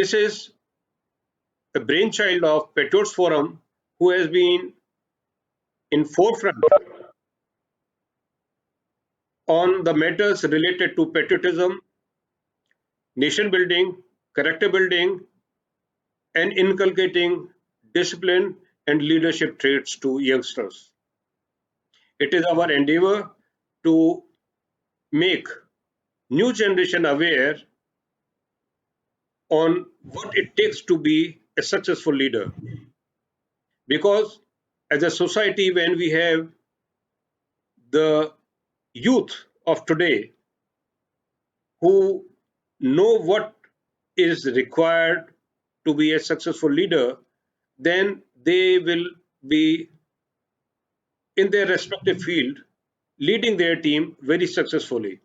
This is a brainchild of Patriots Forum, who has been in forefront on the matters related to patriotism, nation building, character building, and inculcating discipline and leadership traits to youngsters. It is our endeavor to make new generation aware on what it takes to be a successful leader. Because as a society, when we have the youth of today who know what is required to be a successful leader, then they will be in their respective field leading their team very successfully.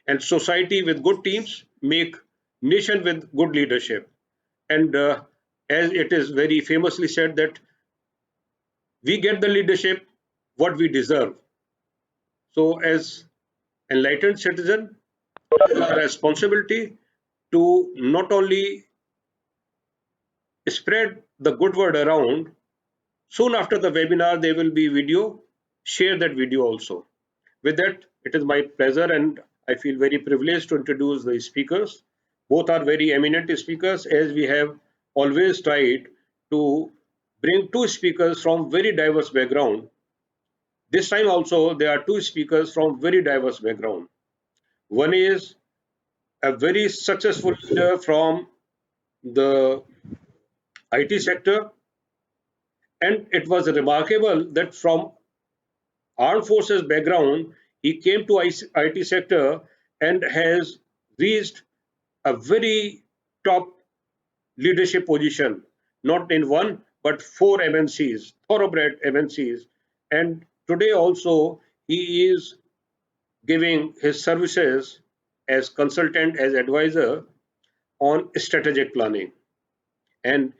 And society with good teams make nation with good leadership. And as it is very famously said that we get the leadership what we deserve. So as enlightened citizen, it is our responsibility to not only spread the good word around. Soon after the webinar, there will be video. Share that video also. With that, it is my pleasure and I feel very privileged to introduce the speakers. Both are very eminent speakers, as we have always tried to bring two speakers from very diverse background. This time also, there are two speakers from very diverse background. One is a very successful leader from the IT sector, and it was remarkable that from armed forces background, he came to IT sector and has reached a very top leadership position, not in one, but four MNCs, thoroughbred MNCs. And today also, he is giving his services as consultant, as advisor on strategic planning. And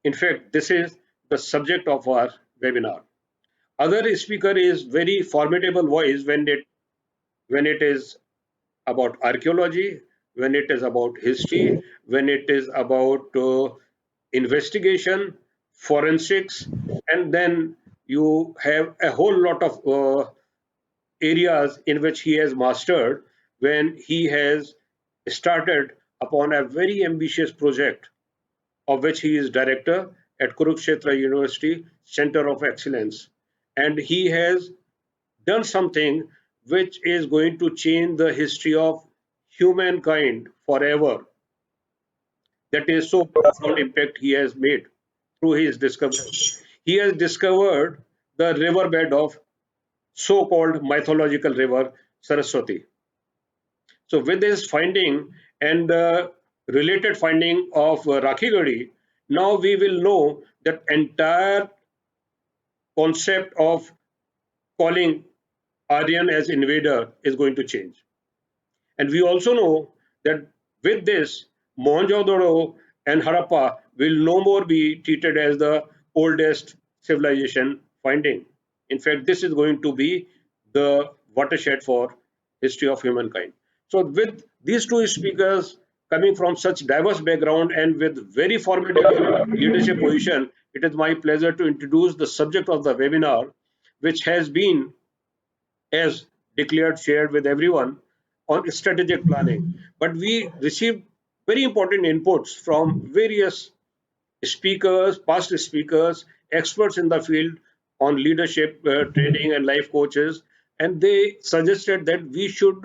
in fact, this is the subject of our webinar. Other speaker is very formidable voice when it is about archaeology, when it is about history, when it is about investigation, forensics, and then you have a whole lot of areas in which he has mastered when he has started upon a very ambitious project of which he is director at Kurukshetra University Center of Excellence. And he has done something which is going to change the history of humankind forever. That is so profound impact he has made through his discovery. He has discovered the riverbed of so-called mythological river Saraswati. So with this finding and the related finding of Rakhi Gadi, now we will know that entire concept of calling Aryan as invader is going to change. And we also know that with this, Mohenjo-daro and Harappa will no more be treated as the oldest civilization finding. In fact, this is going to be the watershed for history of humankind. So with these two speakers coming from such diverse background and with very formidable leadership position, it is my pleasure to introduce the subject of the webinar, which has been, as declared, shared with everyone on strategic planning. But we received very important inputs from various speakers, past speakers, experts in the field on leadership training and life coaches, and they suggested that we should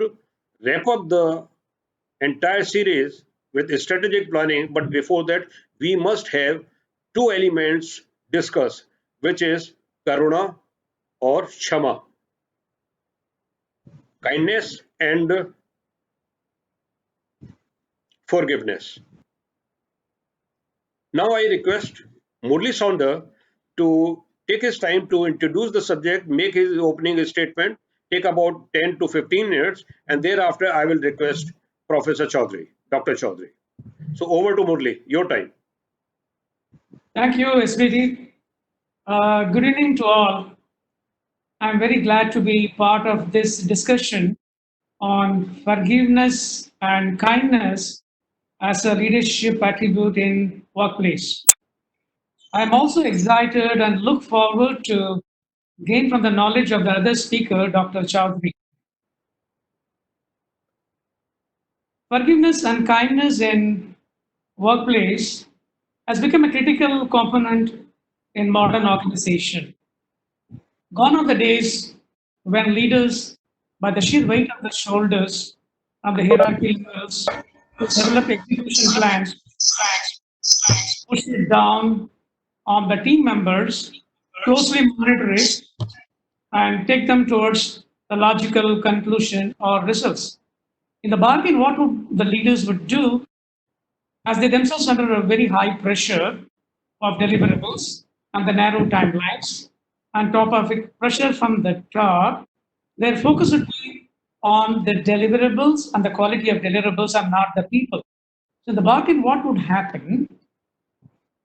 wrap up the entire series with strategic planning. But before that, we must have two elements discussed, which is karuna or shama, kindness and forgiveness. Now I request Murli Saunder to take his time to introduce the subject, make his opening statement, take about 10 to 15 minutes, and thereafter I will request Professor Chaudhary, Dr. Chaudhary. So over to Murli, your time. Thank you, SBD. Good evening to all. I'm very glad to be part of this discussion on forgiveness and kindness as a leadership attribute in workplace. I'm also excited and look forward to gain from the knowledge of the other speaker, Dr. Chowdhury. Forgiveness and kindness in workplace has become a critical component in modern organization. Gone are the days when leaders, by the sheer weight of the shoulders of the hierarchy levels, develop execution plans, push it down on the team members, closely monitor it, and take them towards the logical conclusion or results. In the bargain, what would the leaders would do, as they themselves under a very high pressure of deliverables and the narrow timelines, on top of it, pressure from the top, their focus would be on the deliverables and the quality of deliverables and not the people. So in the bargain, what would happen?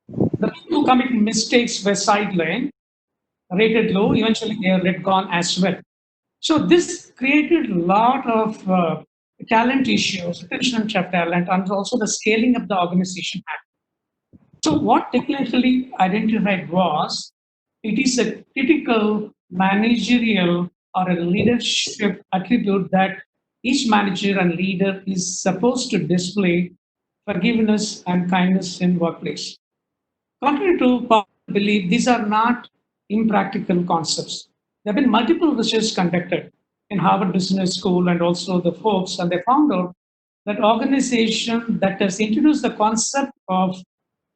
The people who commit mistakes were sidelined, rated low, eventually they are let gone as well. So this created a lot of talent issues, retention of talent, and also the scaling of the organization. So what technically identified was it is a critical managerial or a leadership attribute that each manager and leader is supposed to display forgiveness and kindness in workplace. Contrary to popular belief, these are not impractical concepts. There have been multiple research conducted in Harvard Business School and also the Forbes, and they found out that organization that has introduced the concept of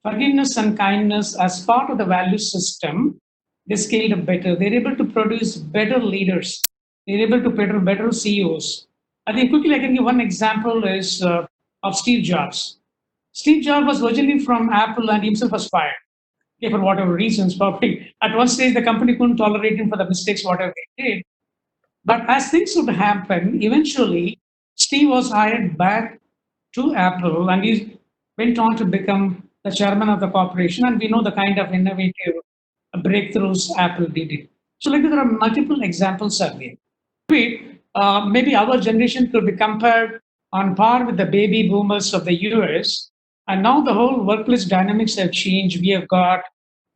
forgiveness and kindness as part of the value system, they scaled up better. They're able to produce better leaders. They're able to better CEOs. I think quickly I can give one example is of Steve Jobs. Steve Jobs was originally from Apple and himself was fired. Okay, for whatever reasons, probably at one stage the company couldn't tolerate him for the mistakes whatever he did. But as things would happen, eventually Steve was hired back to Apple and he went on to become the chairman of the corporation. And we know the kind of innovative breakthroughs Apple did. So like there are multiple examples of it. Maybe our generation could be compared on par with the baby boomers of the US. And now the whole workplace dynamics have changed. We have got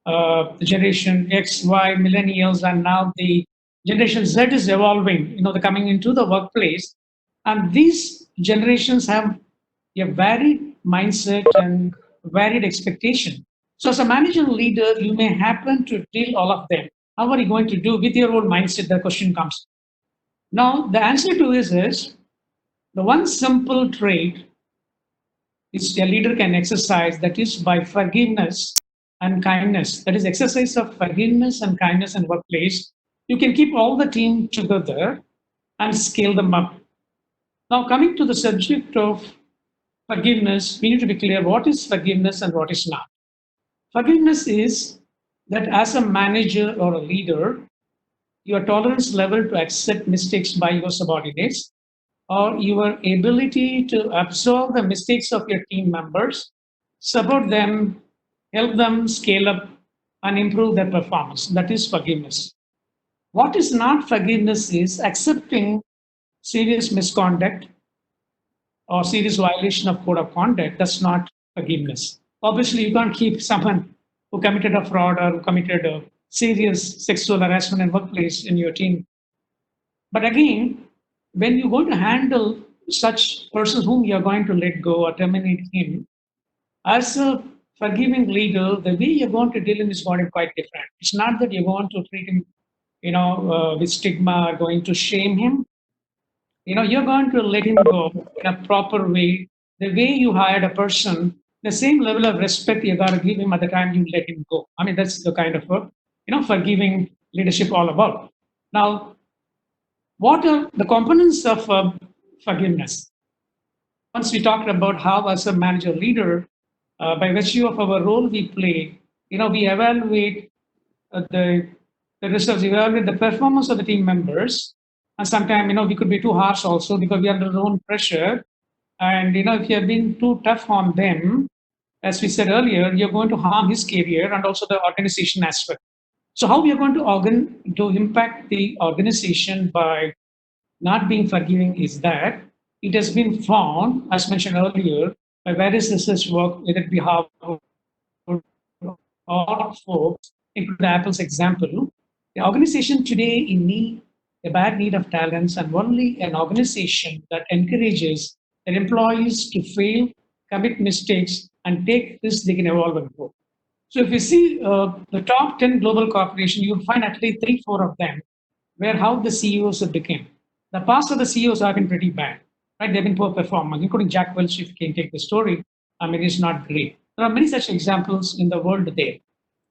the generation X, Y, millennials, and now the generation Z is evolving, they're coming into the workplace. And these generations have a varied mindset and varied expectation. So as a manager and leader, you may happen to deal all of them. How are you going to do with your own mindset? The question comes. Now, the answer to this is the one simple trait which a leader can exercise, that is by forgiveness and kindness. That is exercise of forgiveness and kindness in workplace. You can keep all the team together and scale them up. Now, coming to the subject of forgiveness, we need to be clear what is forgiveness and what is not. Forgiveness is that as a manager or a leader, your tolerance level to accept mistakes by your subordinates or your ability to absorb the mistakes of your team members, support them, help them scale up and improve their performance. That is forgiveness. What is not forgiveness is accepting serious misconduct or serious violation of code of conduct. That's not forgiveness. Obviously, you can't keep someone who committed a fraud or who committed a serious sexual harassment in workplace in your team. But again, when you're going to handle such persons whom you're going to let go or terminate him, as a forgiving leader, the way you're going to deal in is going to be quite different. It's not that you're going to treat him, with stigma, going to shame him. You're going to let him go in a proper way. The way you hired a person, the same level of respect you got to give him at the time you let him go. I mean, that's the kind of forgiving leadership all about. Now, what are the components of forgiveness? Once we talked about how, as a manager leader, by virtue of our role we play, we evaluate the results, we evaluate the performance of the team members. And sometimes, we could be too harsh also because we are under our own pressure. And, if you have been too tough on them, as we said earlier, you're going to harm his career and also the organization as well. So how we are going to impact the organization by not being forgiving is that it has been found, as mentioned earlier, by various research work, whether it be Harvard or Forbes, into the Apple's example, the organization today in need, a bad need of talents, and only an organization that encourages their employees to fail, commit mistakes, and take risks they can evolve and grow. So if you see the top 10 global corporations, you'll find at least three, four of them where how the CEOs have become. The past of the CEOs have been pretty bad, right? They've been poor performers, including Jack Welch, if you can take the story. I mean, it's not great. There are many such examples in the world there.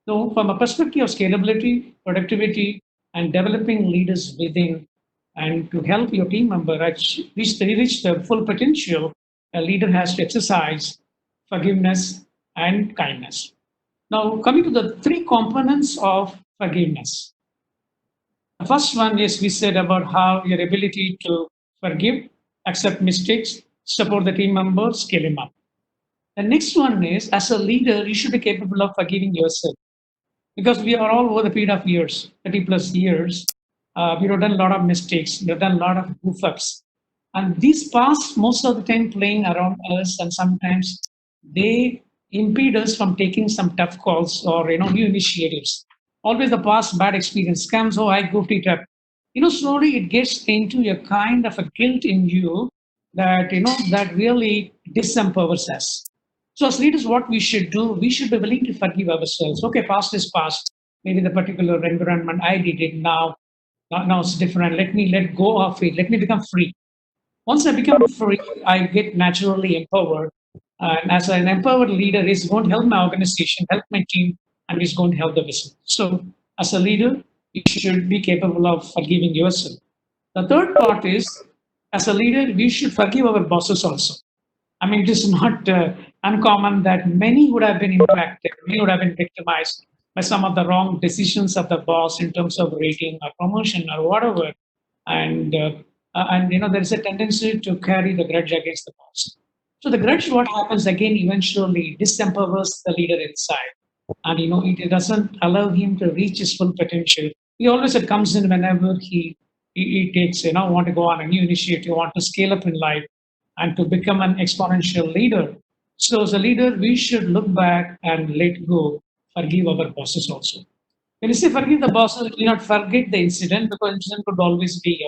So from a perspective of scalability, productivity, and developing leaders within, and to help your team member reach the full potential, a leader has to exercise forgiveness and kindness. Now, coming to the three components of forgiveness. The first one is we said about how your ability to forgive, accept mistakes, support the team members, scale him up. The next one is as a leader, you should be capable of forgiving yourself because we are all over the period of years, 30 plus years. We've done a lot of mistakes, we've done a lot of goof ups. And these past, most of the time, playing around us, and sometimes they impede us from taking some tough calls or new initiatives. Always the past bad experience comes, oh, I goofed it up. Slowly it gets into a kind of a guilt in you that that really disempowers us. So as leaders, what we should do, we should be willing to forgive ourselves. Okay, past is past. Maybe the particular environment I did it now it's different. Let me let go of it. Let me become free. Once I become free, I get naturally empowered. And as an empowered leader, it's going to help my organization, help my team, and it's going to help the business. So, as a leader, you should be capable of forgiving yourself. The third part is, as a leader, we should forgive our bosses also. I mean, it is not uncommon that many would have been impacted, many would have been victimized by some of the wrong decisions of the boss in terms of rating or promotion or whatever. And there is a tendency to carry the grudge against the boss. So the grudge, what happens again, eventually disempowers the leader inside, and it doesn't allow him to reach his full potential. He always it comes in whenever he takes want to go on a new initiative, want to scale up in life, and to become an exponential leader. So as a leader, we should look back and let go, forgive our bosses also. When you say forgive the bosses, do not forget the incident because incident could always be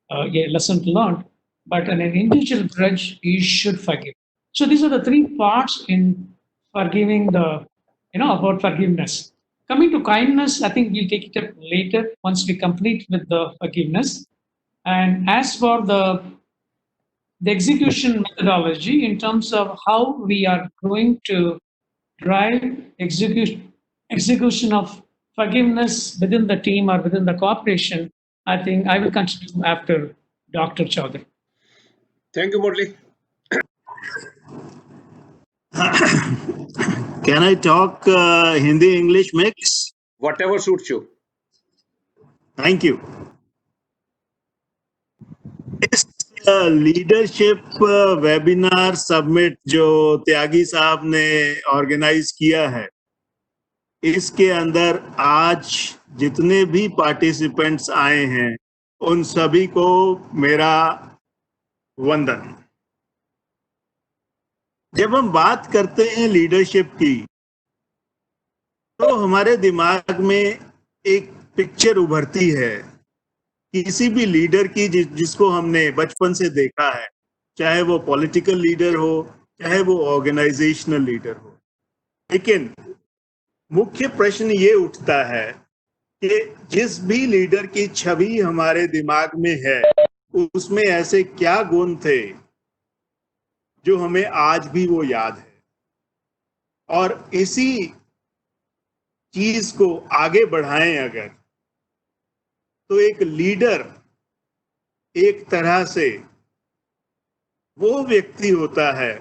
a lesson to learn. But an individual grudge, you should forgive. So these are the three parts in forgiving about forgiveness. Coming to kindness, I think we'll take it up later once we complete with the forgiveness. And as for the execution methodology in terms of how we are going to drive execution of forgiveness within the team or within the corporation, I think I will continue after Dr. Chaudhary. Thank you, Murli. Can I talk Hindi English mix? Whatever suits you. Thank you. इस leadership webinar submit जो त्यागी साहब ने organise किया है, इसके अंदर आज जितने भी पार्टिसिपेंट्स आए हैं उन सभी को मेरा वंदन। जब हम बात करते हैं लीडरशिप की तो हमारे दिमाग में एक पिक्चर उभरती है किसी भी लीडर की जिसको हमने बचपन से देखा है, चाहे वो पॉलिटिकल लीडर हो, चाहे वो ऑर्गेनाइजेशनल लीडर हो। लेकिन मुख्य प्रश्न ये उठता है कि जिस भी लीडर की छवि हमारे दिमाग में है उसमें ऐसे क्या गुण थे जो हमें आज भी वो याद है, और इसी चीज को आगे बढ़ाएं अगर, तो एक लीडर एक तरह से वो व्यक्ति होता है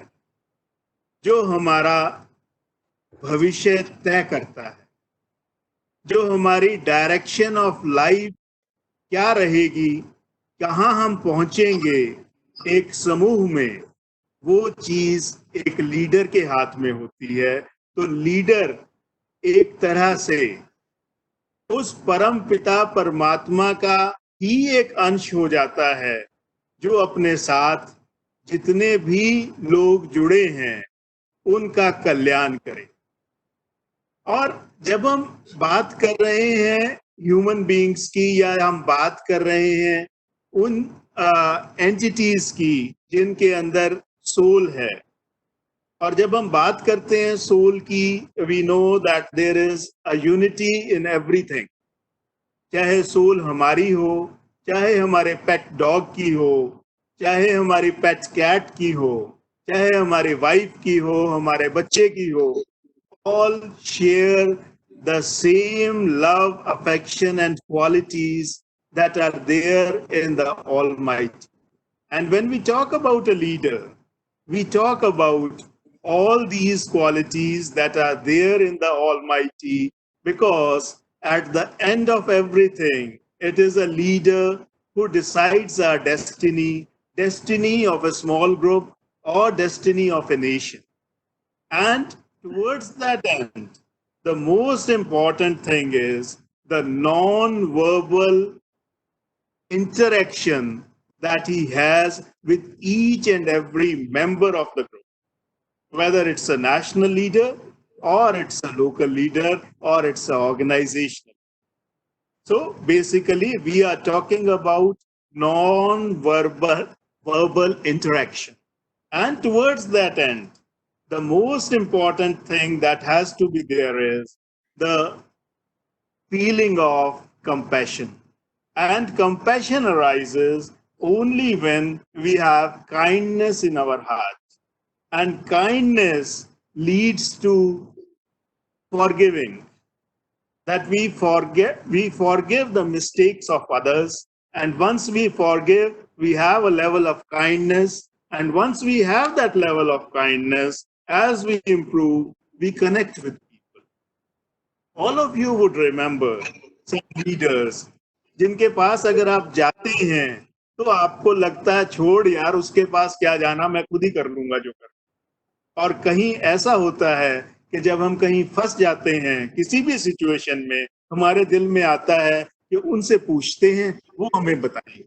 जो हमारा भविष्य तय करता है, जो हमारी डायरेक्शन ऑफ लाइफ क्या रहेगी, कहाँ हम पहुंचेंगे एक समूह में, वो चीज एक लीडर के हाथ में होती है। तो लीडर एक तरह से उस परम पिता परमात्मा का ही एक अंश हो जाता है जो अपने साथ जितने भी लोग जुड़े हैं उनका कल्याण करे। और जब हम बात कर रहे हैं ह्यूमन बीइंग्स की, या हम बात कर रहे हैं उन एंटिटीज की जिनके अंदर सोल है, और जब हम बात करते हैं सोल की, we know that there is a unity in everything. चाहे सोल हमारी हो, चाहे हमारे पेट डॉग की हो, चाहे हमारी पेट कैट की हो, चाहे हमारी वाइफ की हो, हमारे बच्चे की हो, all share the same love, affection, and qualities that are there in the Almighty. And when we talk about a leader, we talk about all these qualities that are there in the Almighty, because at the end of everything, it is a leader who decides our destiny, destiny of a small group or destiny of a nation. And towards that end, the most important thing is the non-verbal interaction that he has with each and every member of the group, whether it's a national leader or it's a local leader or it's an organizational. So basically, we are talking about non-verbal interaction. And towards that end, the most important thing that has to be there is the feeling of compassion. And compassion arises only when we have kindness in our heart. And kindness leads to forgiving, that we forgive the mistakes of others. And once we forgive, we have a level of kindness. And once we have that level of kindness, as we improve, we connect with people. All of you would remember some leaders जिनके पास अगर आप जाते हैं तो आपको लगता है छोड़ यार, उसके पास क्या जाना, मैं खुद ही कर लूंगा जो कर। और कहीं ऐसा होता है कि जब हम कहीं फंस जाते हैं किसी भी सिचुएशन में, हमारे दिल में आता है कि उनसे पूछते हैं, वो हमें बताएंगे।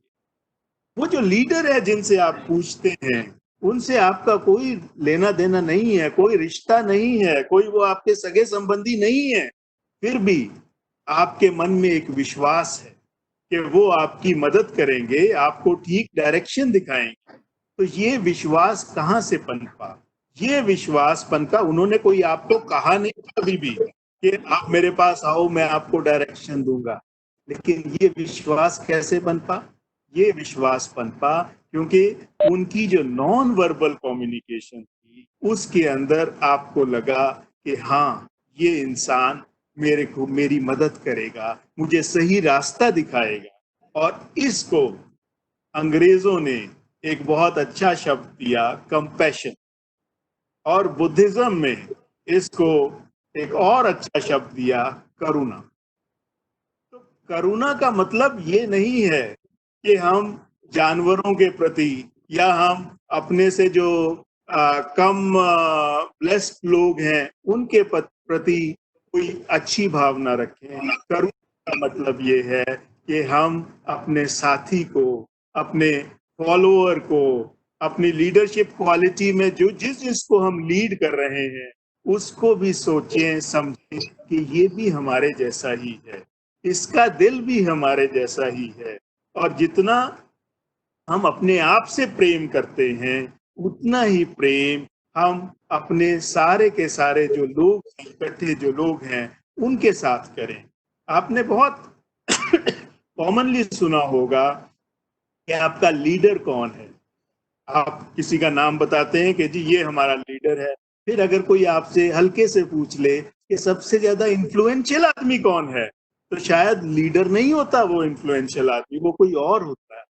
वो जो लीडर है जिनसे आप पूछते हैं, उनसे आपका कोई लेना देना नहीं है, कोई रिश्ता नहीं है, कोई वो आपके सगे संबंधी नहीं है, फिर भी आपके मन में एक विश्वास है कि वो आपकी मदद करेंगे, आपको ठीक डायरेक्शन दिखाएंगे। तो ये विश्वास कहाँ से पनपा? ये विश्वास पनपा, उन्होंने कोई आपको कहा नहीं कभी भी कि आप मेरे पास आओ, मैं आपको डायरेक्शन दूंगा। लेकिन ये विश्वास कैसे पनपा? ये विश्वास पनपा क्योंकि उनकी जो नॉन वर्बल कम्युनिकेशन थी, उसके अंदर आपको लगा कि हाँ, ये इंसान मेरे को मेरी मदद करेगा, मुझे सही रास्ता दिखाएगा। और इसको अंग्रेजों ने एक बहुत अच्छा शब्द दिया, कंपैशन, और बुद्धिज्म में इसको एक और अच्छा शब्द दिया, करुणा। तो करुणा का मतलब ये नहीं है कि हम जानवरों के प्रति या हम अपने से जो कम ब्लेस्ड लोग हैं उनके प्रति कोई अच्छी भावना रखें। करुणा का मतलब ये है कि हम अपने साथी को, अपने फॉलोअर को, अपनी लीडरशिप क्वालिटी में जो जिसको हम लीड कर रहे हैं, उसको भी सोचें, समझें कि ये भी हमारे जैसा ही है, इसका दिल भी हमारे जैसा ही है। और जितना हम अपने आप से प्रेम करते हैं, उतना ही प्रेम हम अपने सारे के सारे जो लोग, इकट्ठे जो लोग हैं, उनके साथ करें। आपने बहुत कॉमनली सुना होगा कि आपका लीडर कौन है। आप किसी का नाम बताते हैं कि जी ये हमारा लीडर है, फिर अगर कोई आपसे हल्के से पूछ ले कि सबसे ज्यादा इन्फ्लुएंशियल आदमी कौन है, तो शायद लीडर नहीं होता वो इन्फ्लुएंशियल आदमी, वो कोई और होता है।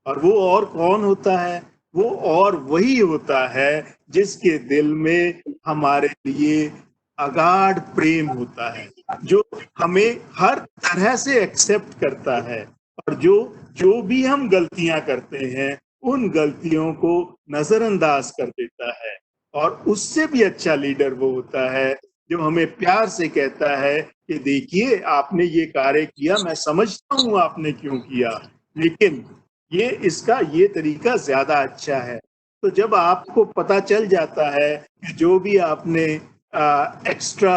और वो और कौन होता है? वो और वही होता है जिसके दिल में हमारे लिए अगाध प्रेम होता है, जो हमें हर तरह से एक्सेप्ट करता है, और जो भी हम गलतियां करते हैं उन गलतियों को नजरअंदाज कर देता है। और उससे भी अच्छा लीडर वो होता है जो हमें प्यार से कहता है कि देखिए आपने ये कार्य किया, मैं समझता हूं आपने क्यों किया, लेकिन ये इसका ये तरीका ज्यादा अच्छा है। तो जब आपको पता चल जाता है कि जो भी आपने एक्स्ट्रा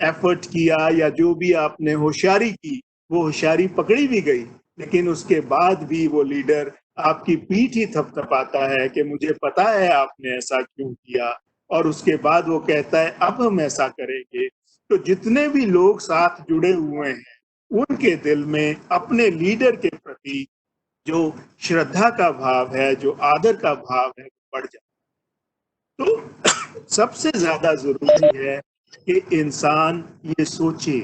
एफर्ट किया या जो भी आपने होशियारी की, वो होशियारी पकड़ी भी गई, लेकिन उसके बाद भी वो लीडर आपकी पीठ ही थपथपाता है कि मुझे पता है आपने ऐसा क्यों किया, और उसके बाद वो कहता है अब हम ऐसा करेंगे। तो जितने भी लोग साथ जुड़े हुए हैं, उनके दिल में अपने लीडर के प्रति जो श्रद्धा का भाव है, जो आदर का भाव है, बढ़ जाए। तो सबसे ज्यादा जरूरी है कि इंसान ये सोचे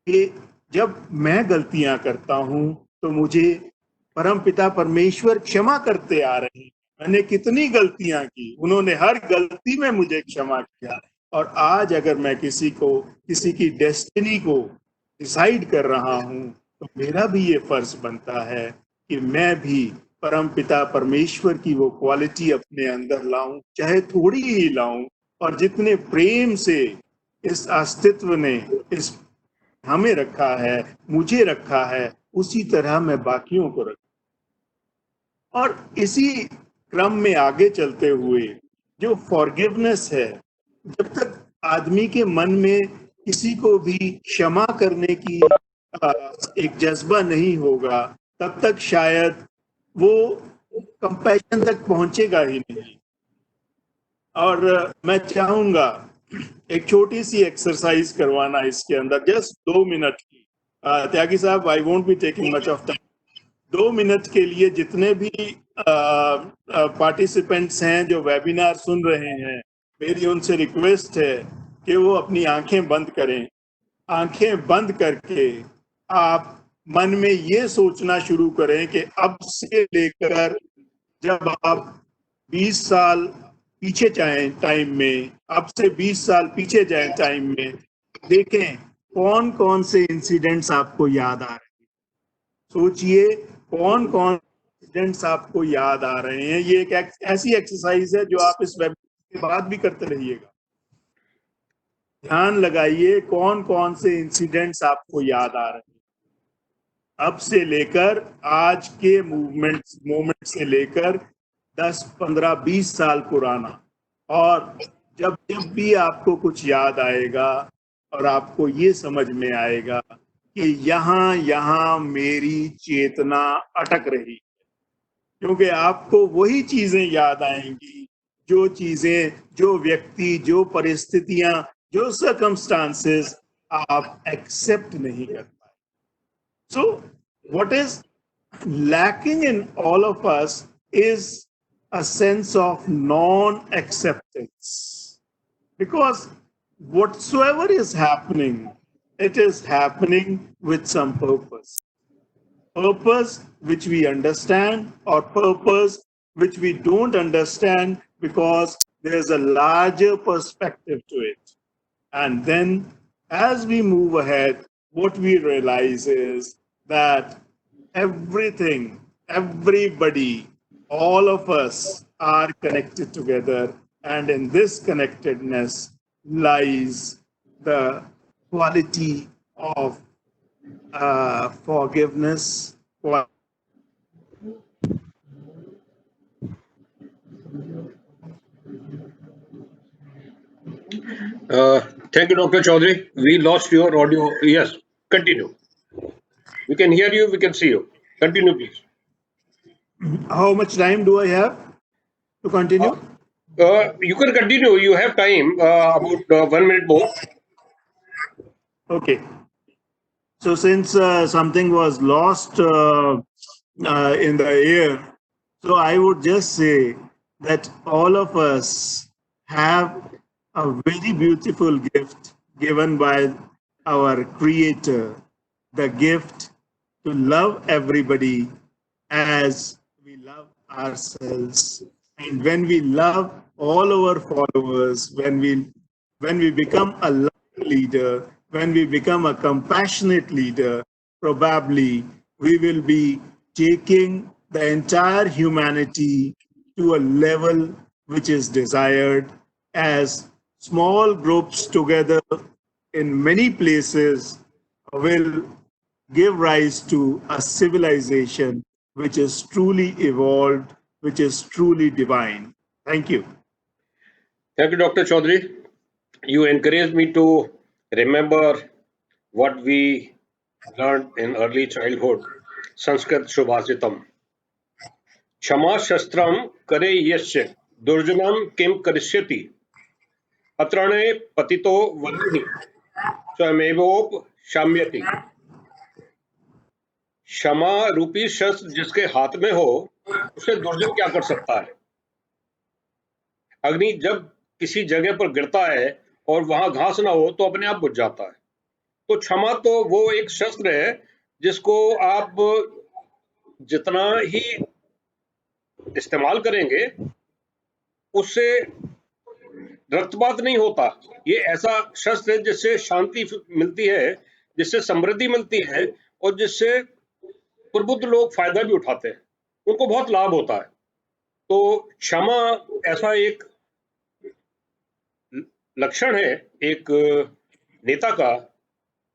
कि जब मैं गलतियां करता हूं तो मुझे परमपिता परमेश्वर क्षमा करते आ रहे हैं। मैंने कितनी गलतियां की, उन्होंने हर गलती में मुझे क्षमा किया, और आज अगर मैं किसी की डेस्टिनी को डिसाइड कर रहा हूं तो मेरा भी ये फर्ज बनता है कि मैं भी परमपिता परमेश्वर की वो क्वालिटी अपने अंदर लाऊं, चाहे थोड़ी ही लाऊं, और जितने प्रेम से इस अस्तित्व ने इस हमें रखा है, मुझे रखा है, उसी तरह मैं बाकियों को रखूं। और इसी क्रम में आगे चलते हुए जो फॉरगिवनेस है, जब तक आदमी के मन में किसी को भी क्षमा करने की एक जज्बा नहीं होगा, तब तक शायद वो कंपैशन तक पहुंचेगा ही नहीं। और मैं चाहूंगा एक छोटी सी एक्सरसाइज करवाना इसके अंदर, जस्ट 2 मिनट की। त्यागी साहब, I won't be taking much of time. 2 minute के लिए जितने भी पार्टिसिपेंट्स हैं जो वेबिनार सुन रहे हैं, मेरी उनसे रिक्वेस्ट है कि वो अपनी आंखें बंद करें। आंखें बंद करके आप मन में ये सोचना शुरू करें कि अब से लेकर जब आप 20 साल पीछे जाएं टाइम में, अब से 20 साल पीछे जाएं टाइम में, देखें कौन कौन से इंसिडेंट्स आपको याद आ रहे हैं। सोचिए कौन कौन इंसिडेंट्स आपको याद आ रहे हैं। ये एक ऐसी एक्सरसाइज है जो आप इस वेबिनार के बाद भी करते रहिएगा। ध्यान लगाइए कौन कौन से इंसिडेंट्स आपको याद आ रहे हैं, अब से लेकर आज के मोमेंट से लेकर 10, 15, 20 साल पुराना। और जब जब भी आपको कुछ याद आएगा और आपको ये समझ में आएगा कि यहाँ मेरी चेतना अटक रही है, क्योंकि आपको वही चीजें याद आएंगी, जो चीजें, जो व्यक्ति, जो परिस्थितियां, जो सर्कमस्टांसेस आप एक्सेप्ट नहीं कर पाए। So what is lacking in all of us is a sense of non-acceptance, because whatsoever is happening, it is happening with some purpose. Purpose which we understand, or purpose which we don't understand because there's a larger perspective to it. And then as we move ahead, what we realize is that everything, everybody, all of us are connected together. And in this connectedness lies the quality of forgiveness. Thank you, Dr. Chaudhary. We lost your audio. Yes, continue. We can hear you, we can see you. Continue, please. How much time do I have to continue? You can continue. You have time, about 1 minute more. Okay. So since something was lost in the air, so I would just say that all of us have a very beautiful gift given by our Creator, the gift to love everybody as we love ourselves. And when we love all our followers, when we become a loving leader, when we become a compassionate leader, probably we will be taking the entire humanity to a level which is desired, as small groups together in many places will give rise to a civilization which is truly evolved which is truly divine. Thank you. Thank you, Dr. Chaudhary. You encouraged me to remember what we learned in early childhood. Sanskrit Shubhasitam. Shama Shastram Kare Yasya Durjanam Kim Karishyati Atrane Patito Vani Swamevop Shamyati. क्षमा रूपी शस्त्र जिसके हाथ में हो उसे दुर्जन क्या कर सकता है? अग्नि जब किसी जगह पर गिरता है और वहां घास ना हो तो अपने आप बुझ जाता है। तो क्षमा तो वो एक शस्त्र है जिसको आप जितना ही इस्तेमाल करेंगे उससे रक्तपात नहीं होता। ये ऐसा शस्त्र है जिससे शांति मिलती है, जिससे समृद्धि मिलती है और जिससे प्रबुद्ध लोग फायदा भी उठाते हैं, उनको बहुत लाभ होता है। तो क्षमा ऐसा एक लक्षण है, एक नेता का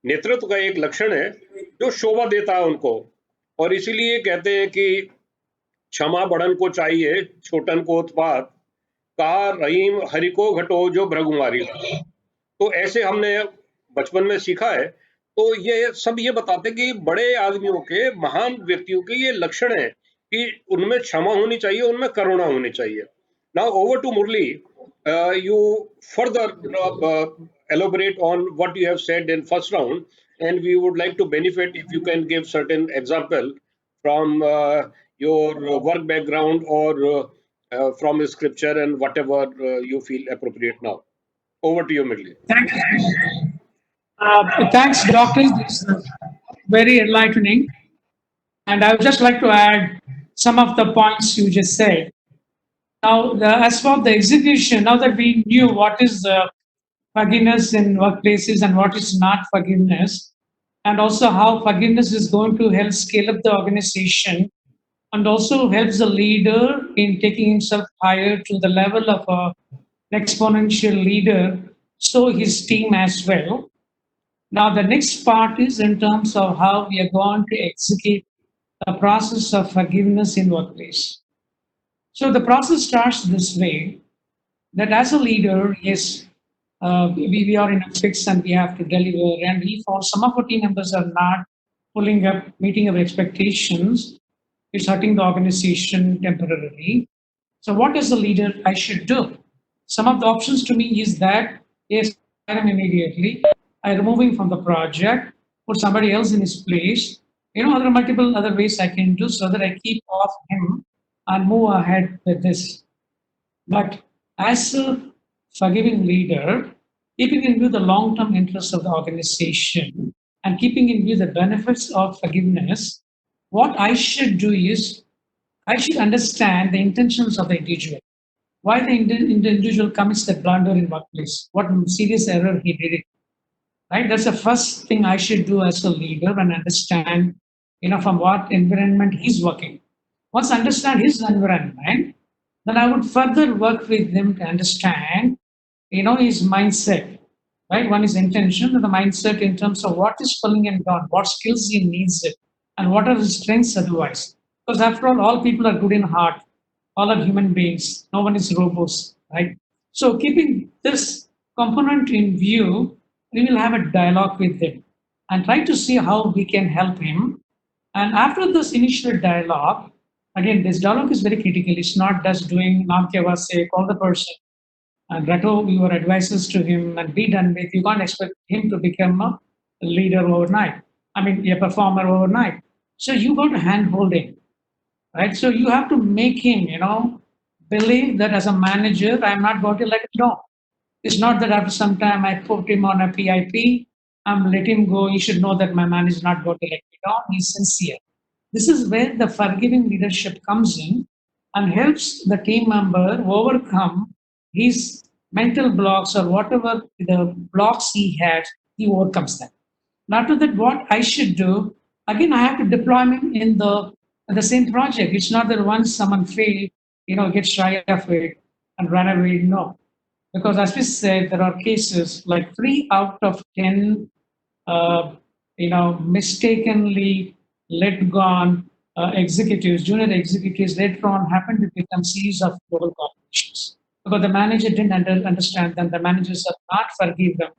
नेतृत्व का एक लक्षण है जो शोभा देता है उनको। और इसीलिए कहते हैं कि क्षमा बड़न को चाहिए छोटन को उत्पात, कहा रहीम हरि को घटो जो भ्रगुमारी। तो ऐसे हमने बचपन में सीखा है। तो ये सब ये बताते हैं कि बड़े आदमियों के, महान व्यक्तियों के ये लक्षण है कि उनमें क्षमा होनी चाहिए, उनमें करुणा होनी चाहिए। Now over to Murali, you further elaborate on what you have said in first round, and we would like to benefit if you can give certain example from your work background or from the scripture and whatever you feel appropriate now. Over to you, Murli. Thank you. Thanks, doctors. This is very enlightening. And I would just like to add some of the points you just said. Now, as for the execution, now that we knew what is forgiveness in workplaces and what is not forgiveness, and also how forgiveness is going to help scale up the organization and also helps the leader in taking himself higher to the level of an exponential leader, so his team as well. Now, the next part is in terms of how we are going to execute the process of forgiveness in workplace. So the process starts this way, that as a leader, yes, we are in a fix and we have to deliver. And if some of our team members are not pulling up, meeting our expectations, it's hurting the organization temporarily. So what is the leader I should do? Some of the options to me is that, yes, I am immediately, I remove him from the project, put somebody else in his place. There are multiple other ways I can do so that I keep off him and move ahead with this. But as a forgiving leader, keeping in view the long-term interests of the organization and keeping in view the benefits of forgiveness, what I should do is I should understand the intentions of the individual. Why the individual commits that blunder in workplace, what serious error he did it. Right? That's the first thing I should do as a leader and understand, from what environment he's working. Once I understand his environment, then I would further work with them to understand, his mindset, right? One is intention and the mindset in terms of what is pulling him down, what skills he needs it, and what are his strengths otherwise. Because after all people are good in heart, all are human beings, no one is robots, right? So keeping this component in view, we will have a dialogue with him and try to see how we can help him. And after this initial dialogue, again, this dialogue is very critical. It's not just doing naam ke vaste, call the person and rattle your advices to him and be done with. You can't expect him to become a leader overnight. A performer overnight. So you got to handhold him, right? So you have to make him, believe that as a manager, I'm not going to let him go. It's not that after some time I put him on a PIP, I'm let him go. You should know that my man is not going to let me down. He's sincere. This is where the forgiving leadership comes in and helps the team member overcome his mental blocks or whatever the blocks he had, he overcomes them. After that, what I should do, again, I have to deploy him in the same project. It's not that once someone failed, gets shy of it and run away. No. Because as we said, there are cases like 3 out of 10, mistakenly let gone executives, junior executives later on happened to become CEOs of global corporations because the manager didn't understand them. The managers have not forgive them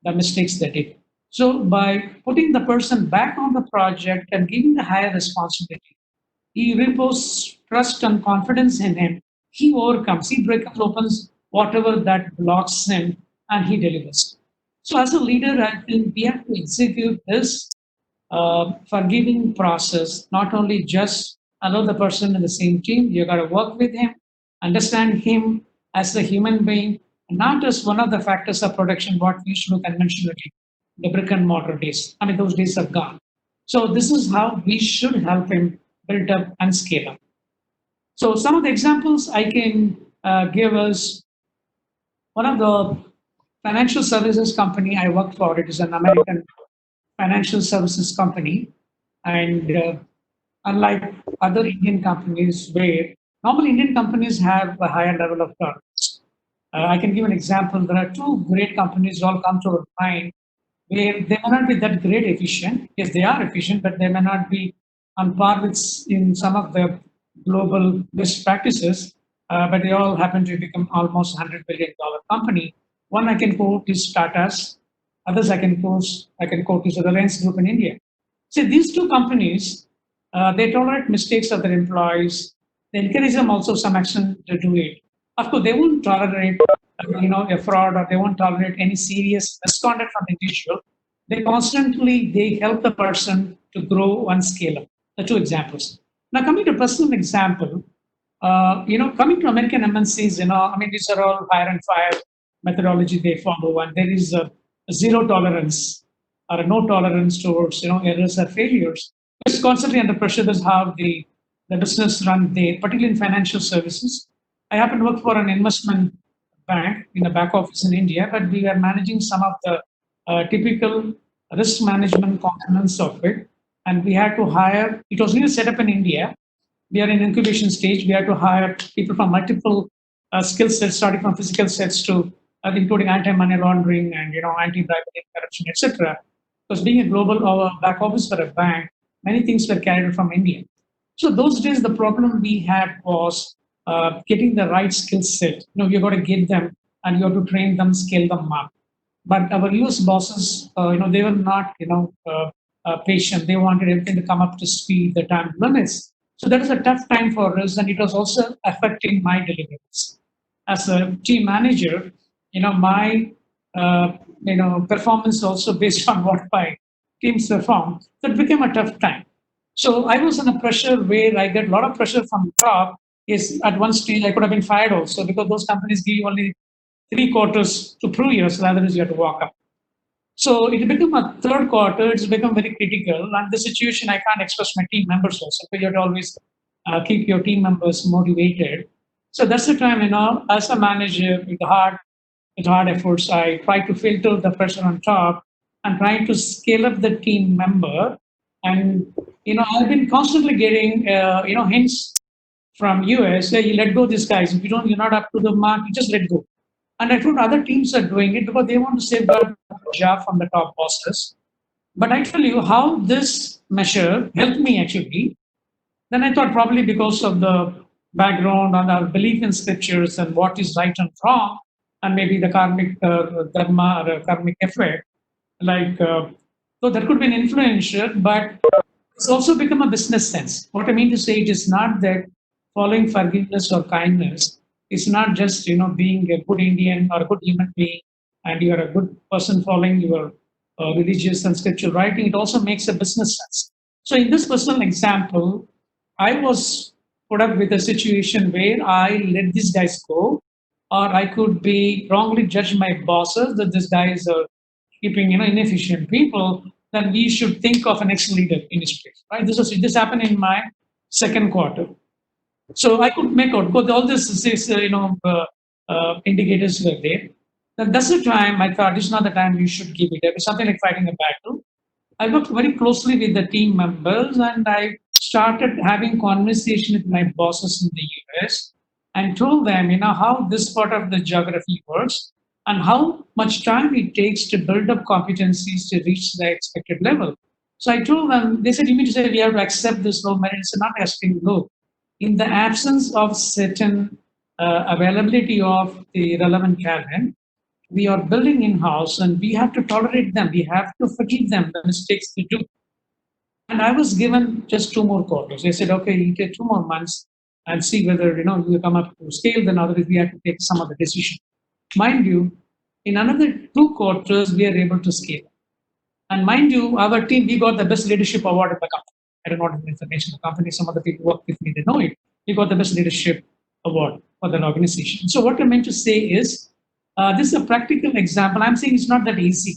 the mistakes they did. So by putting the person back on the project and giving a higher responsibility, he reposes trust and confidence in him. He overcomes, he breaks, opens whatever that blocks him, and he delivers. So as a leader, I think we have to execute this forgiving process, not only just allow the person in the same team, you got to work with him, understand him as a human being, not as one of the factors of production, what we used to do conventionally, the brick and mortar days. I mean, those days are gone. So this is how we should help him build up and scale up. So some of the examples I can give us one of the financial services company I worked for. It is an American financial services company, and unlike other Indian companies, where normally Indian companies have a higher level of tolerance. I can give an example. There are two great companies all come to our mind where they may not be that great efficient. Yes, they are efficient, but they may not be on par with in some of the global best practices. But they all happen to become almost $100 billion company. One I can quote is Tata's. Others I can quote is the Reliance Group in India. See, these two companies, they tolerate mistakes of their employees. They encourage them also some action to do it. Of course, they won't tolerate, a fraud, or they won't tolerate any serious misconduct from the individual. They help the person to grow and scale up. The two examples. Now, coming to personal example, coming to American MNCs, I mean, these are all hire and fire methodology they follow, and there is a zero tolerance or a no tolerance towards, errors or failures. It's constantly under pressure. That's how the business run there, particularly in financial services. I happen to work for an investment bank in the back office in India, but we are managing some of the typical risk management components of it. And we had to hire, it was really set up in India. We are in incubation stage. We had to hire people from multiple skill sets, starting from physical sets to including anti-money laundering and anti-bribery, corruption, etc. Because being a global back office for a bank, many things were carried from India. So those days, the problem we had was getting the right skill set. You got to get them and you have to train them, scale them up. But our US bosses, they were not, patient. They wanted everything to come up to speed, the time limits. So that was a tough time for us, and it was also affecting my deliverables. As a team manager, my performance also based on what my teams perform. So it became a tough time. So I was in a pressure where I get a lot of pressure from top. Is at one stage I could have been fired also because those companies give you only 3 quarters to prove yourself, otherwise you have to walk up. So it became a third quarter, it's become very critical. And the situation, I can't express my team members also. So you have to always keep your team members motivated. So that's the time, as a manager, with hard efforts, I try to filter the pressure on top and try to scale up the team member. And, I've been constantly getting, hints from US, you let go these guys. If you're not up to the mark, you just let go. And I thought other teams are doing it because they want to safeguard the job from the top bosses. But I tell you how this measure helped me actually. Then I thought probably because of the background and our belief in scriptures and what is right and wrong, and maybe the karmic dharma or karmic effect, so that could be an influencer, but it's also become a business sense. What I mean to say, it is not that following forgiveness or kindness is not just being a good Indian or a good human being, and you are a good person following your religious and spiritual writing. It also makes a business sense. So in this personal example, I was put up with a situation where I let these guys go, or I could be wrongly judge my bosses that these guys are keeping inefficient people. Then we should think of an ex-leader in this place, right? This happened in my second quarter. So I could make out because all this is indicators were there. Then that's the time I thought this is not the time you should give it. It was something like fighting a battle. I worked very closely with the team members, and I started having conversation with my bosses in the US and told them, how this part of the geography works and how much time it takes to build up competencies to reach the expected level. So I told them, they said, you mean to say we have to accept this low merit? It's not accepting low. In the absence of certain availability of the relevant talent, we are building in-house and we have to tolerate them. We have to forgive them the mistakes they do. And I was given just 2 more quarters. They said, okay, you take 2 more months and see whether you come up to scale, then otherwise we have to take some other decision. Mind you, in another 2 quarters, we are able to scale. And mind you, our team, we got the best leadership award in the company. I don't know the information of the company. Some other people work with me, they know it. We got the best leadership award for that organization. So what I meant to say is, this is a practical example. I'm saying it's not that easy.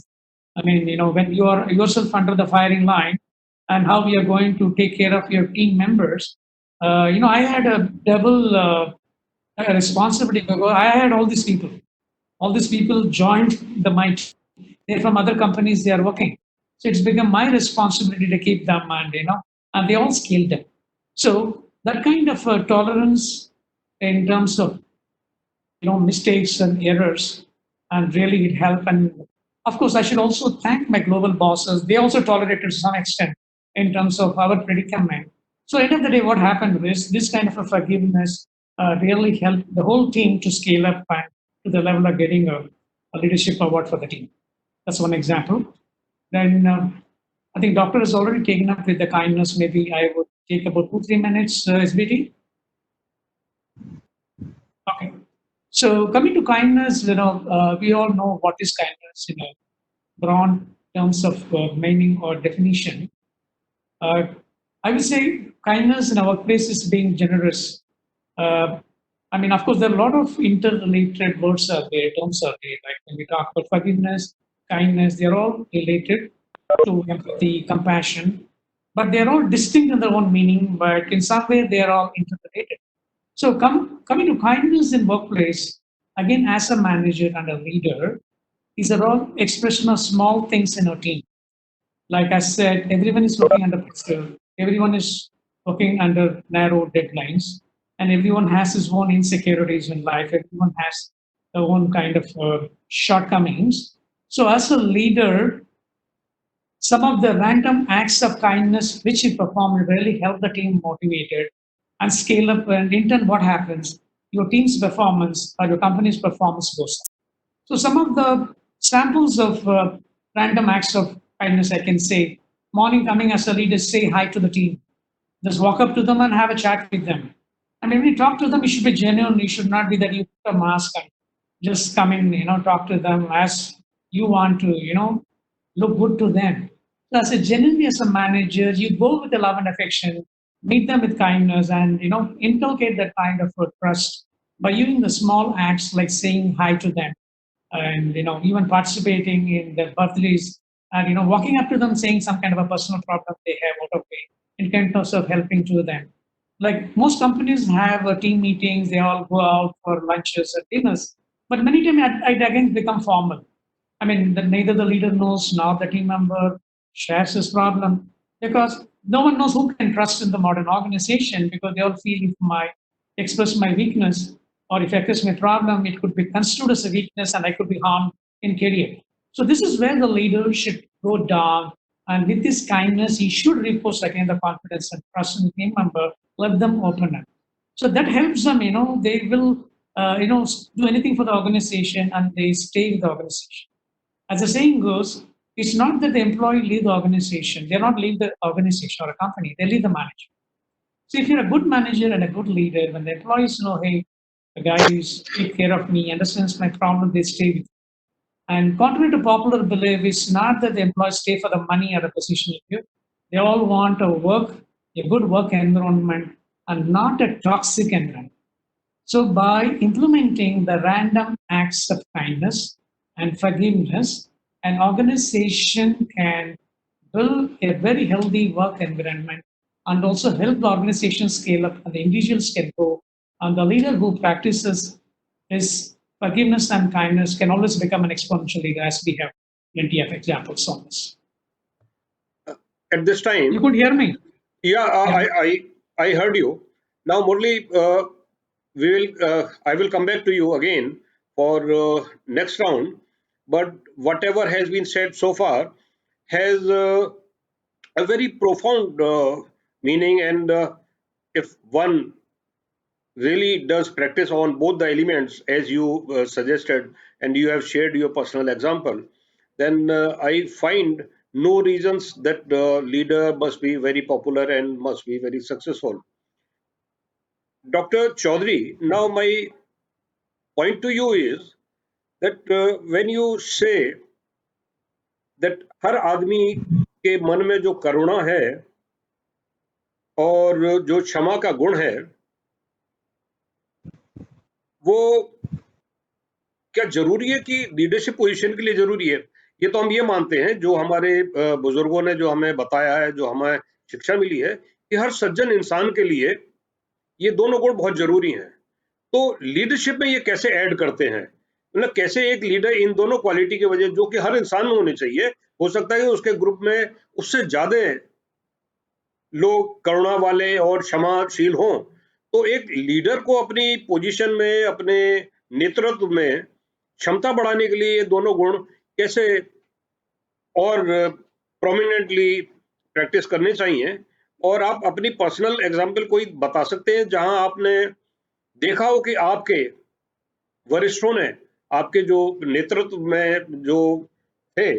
I mean, when you are yourself under the firing line and how we are going to take care of your team members, I had a double responsibility because I had all these people. All these people joined my team. They're from other companies, they are working. So it's become my responsibility to keep them and they all scaled up. So that kind of tolerance in terms of mistakes and errors, and really it helped. And of course, I should also thank my global bosses. They also tolerated to some extent in terms of our predicament. So end of the day, what happened is this kind of a forgiveness really helped the whole team to scale up and to the level of getting a leadership award for the team. That's one example. Then I think doctor has already taken up with the kindness. Maybe I would take about 2-3 minutes, SBT. Okay. So coming to kindness, we all know what is kindness in a broad terms of meaning or definition. Uh, I would say kindness in our workplace is being generous. Uh, I mean, of course, there are a lot of interrelated words are there, terms are there. Like when we talk about forgiveness, kindness, they're all related to empathy, compassion, but they're all distinct in their own meaning, but in some way they are all interrelated. So coming to kindness in workplace, again, as a manager and a leader, these are all expression of small things in our team. Like I said, everyone is working under pressure. Everyone is working under narrow deadlines, and everyone has his own insecurities in life. Everyone has their own kind of shortcomings. So, as a leader, some of the random acts of kindness which you perform will really help the team motivated and scale up. And in turn, what happens? Your team's performance or your company's performance goes up. So some of the samples of random acts of kindness, I can say, morning coming as a leader, say hi to the team. Just walk up to them and have a chat with them. And when you talk to them, you should be genuine. You should not be that you put a mask and just come in, talk to them as you want to, look good to them. So as a genuinely as a manager, you go with the love and affection, meet them with kindness, and inculcate that kind of trust by using the small acts like saying hi to them, and even participating in their birthdays, and walking up to them saying some kind of a personal problem they have out of way in terms of helping to them. Like most companies have team meetings, they all go out for lunches and dinners, but many times it again become formal. I mean, neither the leader knows nor the team member shares his problem, because no one knows who can trust in the modern organization, because they all feel if my express my weakness or if I express my problem, it could be construed as a weakness and I could be harmed in career. So this is where the leader should go down, and with this kindness, he should repose again the confidence and trust in the team member, let them open up. So that helps them, they will, do anything for the organization and they stay with the organization. As the saying goes, it's not that the employee leave the organization. They're not leave the organization or a company. They leave the manager. So if you're a good manager and a good leader, when the employees know, hey, the guy is take care of me, understands my problem, they stay with you. And contrary to popular belief, it's not that the employees stay for the money or the position with you. They all want a good work environment, and not a toxic environment. So, by implementing the random acts of kindness and forgiveness, an organization can build a very healthy work environment and also help the organization scale up, and the individuals can grow. And the leader who practices his forgiveness and kindness can always become an exponential leader, as we have plenty of examples on this. At this time, You could hear me? yeah, Yeah. I heard you. Now, Murli, I will come back to you again for next round. But whatever has been said so far has a very profound meaning, and if one really does practice on both the elements as you suggested, and you have shared your personal example, then I find no reasons that the leader must be very popular and must be very successful. Dr. Chaudhary, now my point to you is that when you say that हर आदमी के मन में जो करुणा है और जो क्षमा का गुण है, वो क्या जरूरी है कि लीडरशिप पोजीशन के लिए जरूरी है? ये तो हम ये मानते हैं, जो हमारे बुजुर्गों ने जो हमें बताया है, जो हमें शिक्षा मिली है, कि हर सज्जन इंसान के लिए ये दोनों गुण बहुत जरूरी हैं। तो लीडरशिप में ये कैसे ऐड करते हैं? मतलब कैसे एक लीडर इन दोनों क्वालिटी की वजह, जो कि हर इंसान में होनी चाहिए, हो सकता है कि उसके ग्रुप में उससे ज्यादा लोग करुणा वाले और क्षमाशील हों, तो एक लीडर को अपनी पोजीशन में, अपने नेतृत्व में क्षमता बढ़ाने के लिए ये दोनों गुण कैसे और प्रोमिनेंटली प्रैक्टिस करने चाहिए? और आप अपनी पर्सनल एग्जांपल कोई बता सकते हैं जहां आपने देखा हो कि आपके वरिष्ठों ने, आपके जो नेतृत्व में जो थे,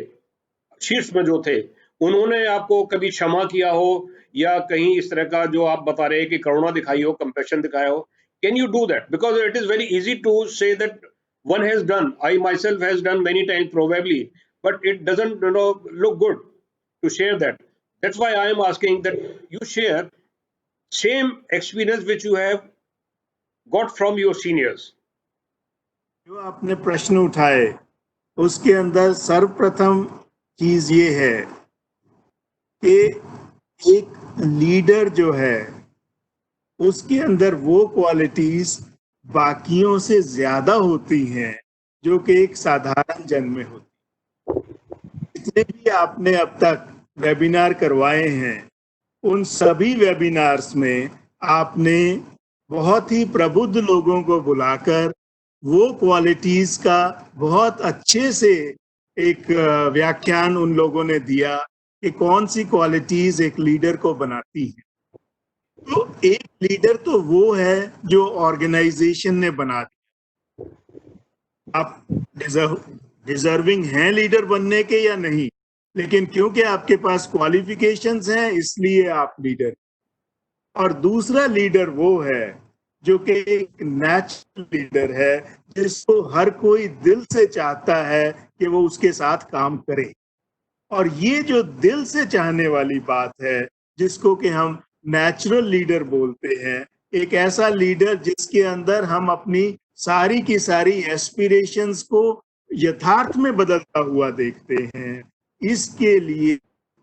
शीर्ष में जो थे, उन्होंने आपको कभी क्षमा किया हो, या कहीं इस तरह का जो आप बता रहे हैं कि करुणा दिखाई हो, कंपैशन दिखाया हो? Can you do that? Because it is very easy to say that one has done. I myself has done many times probably, but it doesn't, look good to share that. That's why I am asking that you share same experience which you have got from your seniors. जो आपने प्रश्न उठाए उसके अंदर सर्वप्रथम चीज ये है कि एक लीडर जो है उसके अंदर वो क्वालिटीज बाकियों से ज्यादा होती हैं जो कि एक साधारण जन में होती। जितने भी आपने अब तक वेबिनार करवाए हैं, उन सभी वेबिनार्स में आपने बहुत ही प्रबुद्ध लोगों को बुलाकर वो क्वालिटीज का बहुत अच्छे से एक व्याख्यान उन लोगों ने दिया कि कौन सी क्वालिटीज एक लीडर को बनाती है। तो एक लीडर तो वो है जो ऑर्गेनाइजेशन ने बना दिया। आप डिजर्विंग हैं लीडर बनने के या नहीं, लेकिन क्योंकि आपके पास क्वालिफिकेशंस हैं इसलिए आप लीडर। और दूसरा लीडर वो है जो कि एक नेचुरल लीडर है, जिसको हर कोई दिल से चाहता है कि वो उसके साथ काम करे। और ये जो दिल से चाहने वाली बात है, जिसको कि हम नेचुरल लीडर बोलते हैं, एक ऐसा लीडर जिसके अंदर हम अपनी सारी की सारी एस्पिरेशंस को यथार्थ में बदलता हुआ देखते हैं, इसके लिए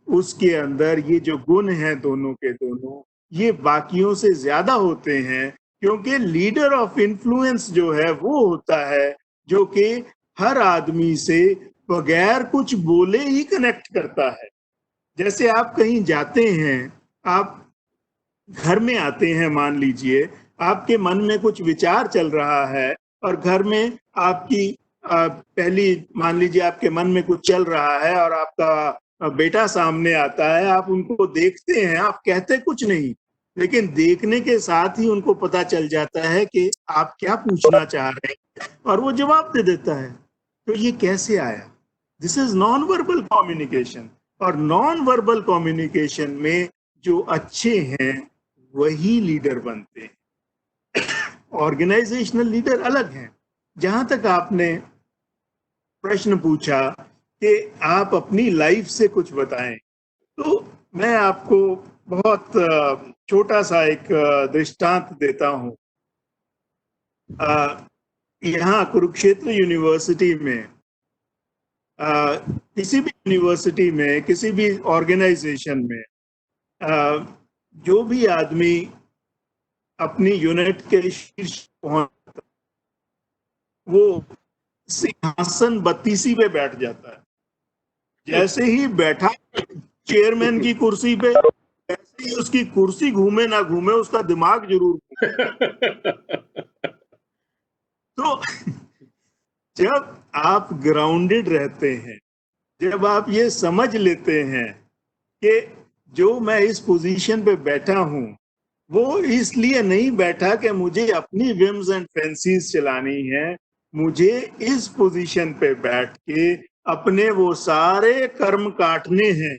उसके अंदर ये जो गुण हैं दोनों के दोनों, ये बाकियों से ज्यादा होते हैं। क्योंकि लीडर ऑफ इन्फ्लुएंस जो है वो होता है जो कि हर आदमी से बगैर कुछ बोले ही कनेक्ट करता है। जैसे आप कहीं जाते हैं, आप घर में आते हैं, मान लीजिए आपके मन में कुछ विचार चल रहा है और घर में आपकी पहली, मान लीजिए आपके मन में कुछ चल रहा है और आपका बेटा सामने आता है, आप उनको देखते हैं, आप कहते कुछ नहीं, लेकिन देखने के साथ ही उनको पता चल जाता है कि आप क्या पूछना चाह रहे हैं और वो जवाब दे देता है। तो ये कैसे आया? This is non verbal communication. और नॉन वर्बल कम्युनिकेशन में जो अच्छे हैं वही लीडर बनते हैं। ऑर्गेनाइजेशनल लीडर अलग हैं। जहां तक आपने प्रश्न पूछा कि आप अपनी लाइफ से कुछ बताएं, तो मैं आपको बहुत छोटा सा एक दृष्टांत देता हूं। यहाँ कुरुक्षेत्र यूनिवर्सिटी में, किसी भी यूनिवर्सिटी में, किसी भी ऑर्गेनाइजेशन में, जो भी आदमी अपनी यूनिट के शीर्ष पहुंचता, वो सिंहासन 32 पे बैठ जाता है। जैसे ही बैठा चेयरमैन की कुर्सी पे, ऐसे ही उसकी कुर्सी घूमे ना घूमे, उसका दिमाग जरूर तो जब आप ग्राउंडेड रहते हैं, जब आप ये समझ लेते हैं कि जो मैं इस पोजीशन पे बैठा हूं वो इसलिए नहीं बैठा कि मुझे अपनी विम्स एंड फैंसीज चलानी है। मुझे इस पोजीशन पे बैठ के अपने वो सारे कर्म काटने हैं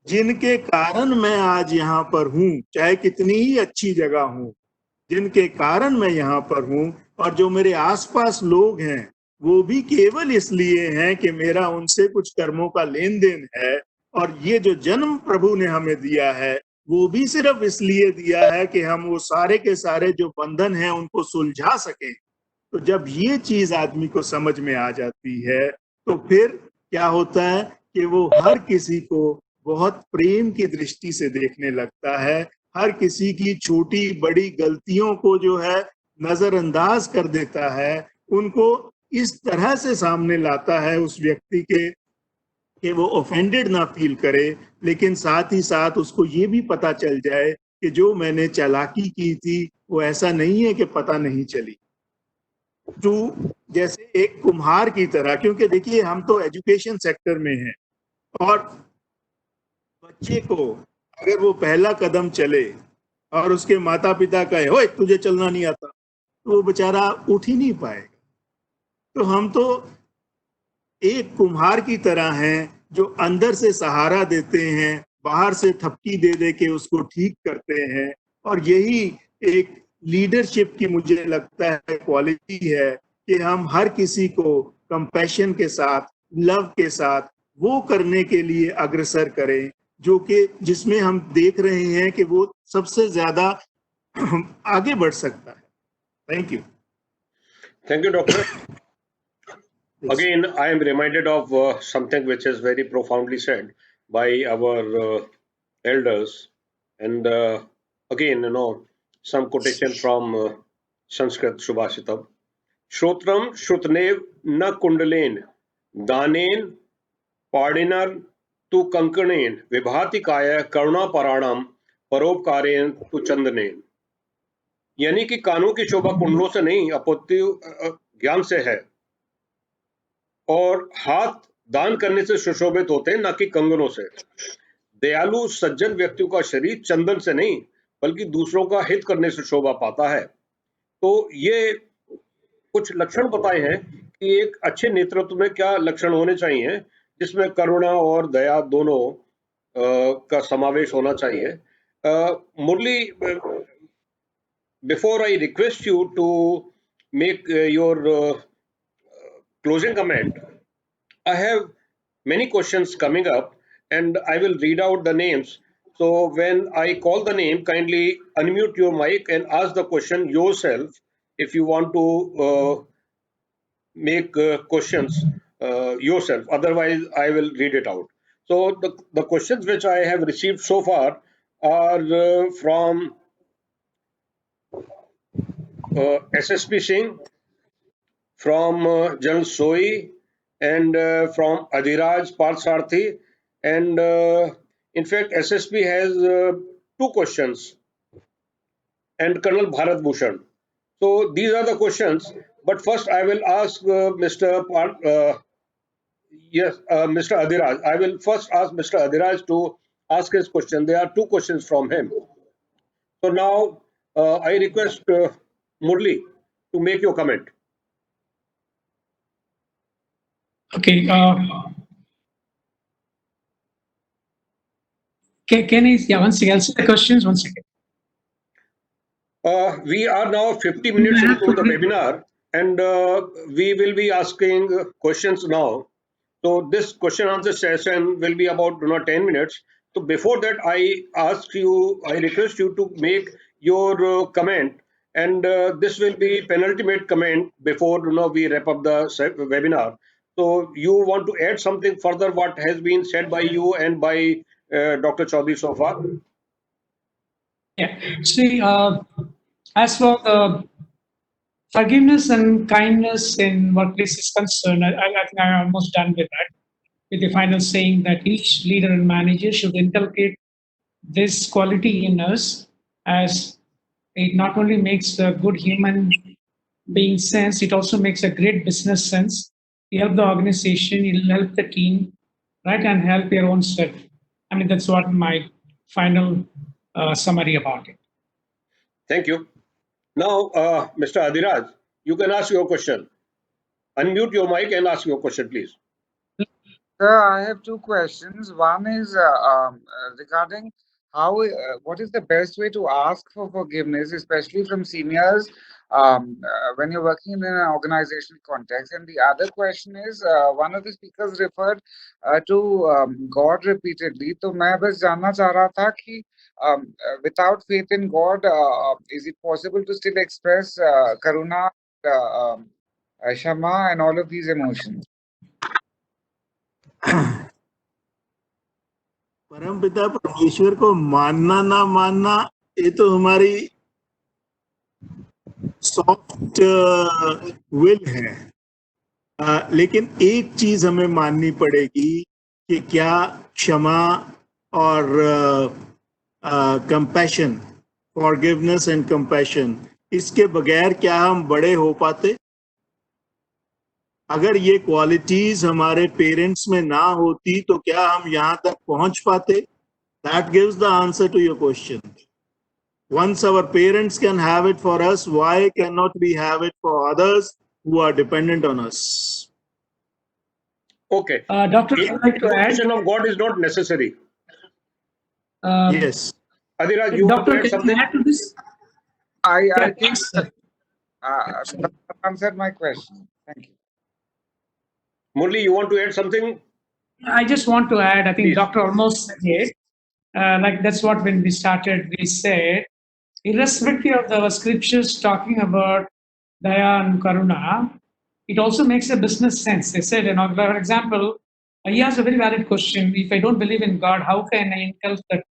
जिनके कारण मैं आज यहाँ पर हूँ, चाहे कितनी ही अच्छी जगह हूँ, जिनके कारण मैं यहाँ पर हूँ। और जो मेरे आसपास लोग हैं वो भी केवल इसलिए हैं कि मेरा उनसे कुछ कर्मों का लेन देन है। और ये जो जन्म प्रभु ने हमें दिया है वो भी सिर्फ इसलिए दिया है कि हम वो सारे के सारे जो बंधन हैं उनको सुलझा सकें। तो जब ये चीज आदमी को समझ में आ जाती है तो फिर क्या होता है कि वो हर किसी को बहुत प्रेम की दृष्टि से देखने लगता है, हर किसी की छोटी बड़ी गलतियों को जो है नजरअंदाज कर देता है, उनको इस तरह से सामने लाता है उस व्यक्ति के कि वो ऑफेंडेड ना फील करे, लेकिन साथ ही साथ उसको ये भी पता चल जाए कि जो मैंने चालाकी की थी वो ऐसा नहीं है कि पता नहीं चली। टू जैसे एक कुम्हार की तरह, क्योंकि देखिए हम तो एजुकेशन सेक्टर में हैं और बच्चे को अगर वो पहला कदम चले और उसके माता पिता कहे ओए तुझे चलना नहीं आता, तो वो बेचारा उठ ही नहीं पाएगा। तो हम तो एक कुम्हार की तरह हैं जो अंदर से सहारा देते हैं, बाहर से थपकी दे दे के उसको ठीक करते हैं। और यही एक लीडरशिप की मुझे लगता है क्वालिटी है कि हम हर किसी को कंपैशन के साथ, लव के साथ वो करने के लिए अग्रसर करें जो कि जिसमें हम देख रहे हैं कि वो सबसे ज्यादा आगे बढ़ सकता है। Thank you. Thank you, Doctor. Again, I am reminded of something which is very profoundly said by our elders. And again, some quotation from Sanskrit Subhashitam. Shrotram Shrutnev na kundalen danen पाडिनर तु कंकणेन विभाति काय करुणा पराणम परोपकारेण तु चंदनेन। यानी कि कानों की शोभा कुंडलों से नहीं अपोत्य ज्ञान से है, और हाथ दान करने से सुशोभित होते हैं, ना कि कंगनों से। दयालु सज्जन व्यक्तियों का शरीर चंदन से नहीं बल्कि दूसरों का हित करने से शोभा पाता है। तो ये कुछ लक्षण बताए हैं कि एक अच्छे नेतृत्व में क्या लक्षण होने चाहिए, जिसमें करुणा और दया दोनों का समावेश होना चाहिए। Murali, before I request you to make your closing comment, I have many questions coming up and I will read out the names. So when I call the name, kindly unmute your mic and ask the question yourself if you want to make questions yourself. Otherwise, I will read it out. So the questions which I have received so far are from SSP Singh, from General Soi, and from Adhiraj Parthasarathy, and in fact SSP has two questions, and Colonel Bharat Bhushan. So these are the questions, but first I will ask Mr. Mr. Adhiraj. I will first ask Mr. Adhiraj to ask his question. There are two questions from him. So now I request Murli to make your comment. Okay. Can I, yeah, one second, answer the questions, 1 second. We are now 50 minutes into the webinar, and we will be asking questions now. So this question answer session will be about 10 minutes. So before that, I request you to make your comment, and this will be penultimate comment before we wrap up the webinar. So you want to add something further what has been said by you and by Dr. Chaudhary so far? Yeah. See, as for the forgiveness and kindness in workplace is concerned, I think I'm almost done with that. With the final saying that each leader and manager should inculcate this quality in us, as it not only makes a good human being sense, it also makes a great business sense. You help the organization, you'll help the team, right, and help your own self. I mean, that's what my final summary about it. Thank you. Now, Mr. Adiraj, you can ask your question. Unmute your mic and ask your question, please. Sir, I have two questions. One is regarding what is the best way to ask for forgiveness, especially from seniors, when you're working in an organizational context. And the other question is, one of the speakers referred to God repeatedly. So मैं बस जानना चाह रहा था कि without faith in God, is it possible to still express karuna, shama, and all of these emotions? परमपिता परमेश्वर को मानना ना मानना ये तो हमारी सॉफ्ट विल है, लेकिन एक चीज हमें माननी पड़ेगी कि क्या क्षमा और कंपैशन, फॉरगिवनेस एंड कंपैशन, इसके बगैर क्या हम बड़े हो पाते? अगर ये क्वालिटीज हमारे पेरेंट्स में ना होती तो क्या हम यहाँ तक पहुंच पाते? That gives the answer to your question. Once our parents can have it for us, why cannot we have it for others who are dependent on us? Okay. Doctor, I'd like to add. Invocation of God is not necessary. Yes. Adiraj, you want to Doctor, add can you something? add to this? I Yeah, think please, sir. that answered my question. Thank you. Murli, you want to add something? I just want to add, I think Please. Doctor almost said it. Like that's what when we started, we said, irrespective of the scriptures talking about Daya and Karuna, it also makes a business sense. They said, for example, he asked a very valid question. If I don't believe in God, how can I inculcate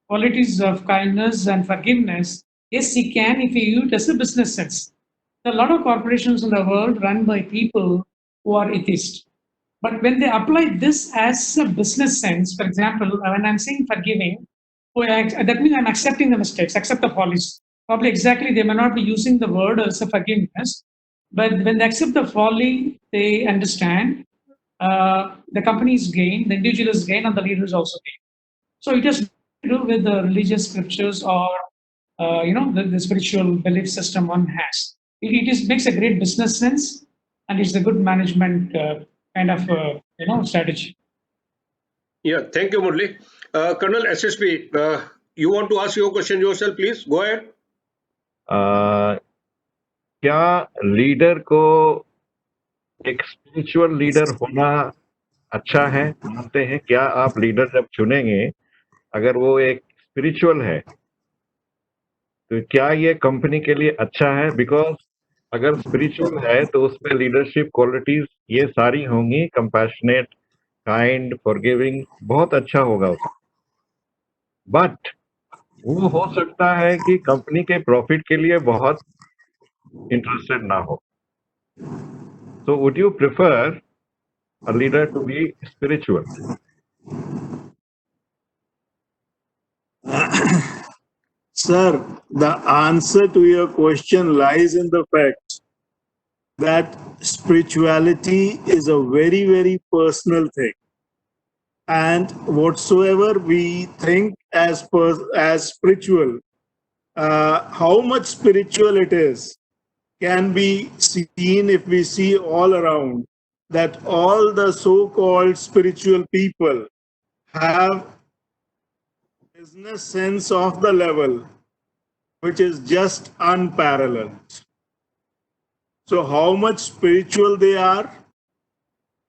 qualities of kindness and forgiveness? Yes, he can if he used as a business sense. There are a lot of corporations in the world run by people who are atheists. But when they apply this as a business sense, for example, when I'm saying forgiving, that means I'm accepting the mistakes, accept the follies. Probably exactly, they may not be using the word as a forgiveness, but when they accept the folly, they understand the company's gain, the individual's gain, and the leader's also gain. So it has to do with the religious scriptures or the spiritual belief system one has. It makes a great business sense, and it's a good management kind of strategy. Yeah, thank you, Murli. Colonel SSP, you want to ask your question yourself, please? Go ahead. क्या leader को एक spiritual leader होना अच्छा है? मानते हैं क्या आप लीडर जब चुनेंगे, अगर वो एक स्पिरिचुअल है तो क्या ये कंपनी के लिए अच्छा है? बिकॉज अगर स्पिरिचुअल है तो उसमें लीडरशिप क्वालिटीज ये सारी होंगी, कंपैशनेट, काइंड, फॉरगिविंग, बहुत अच्छा होगा उसका। बट वो हो सकता है कि कंपनी के प्रॉफिट के लिए बहुत इंटरेस्टेड ना हो। So would you prefer a leader to be spiritual? Sir, the answer to your question lies in the fact that spirituality is a very, very personal thing. And whatsoever we think as spiritual, how much spiritual it is can be seen if we see all around that all the so-called spiritual people have business sense of the level which is just unparalleled. So how much spiritual they are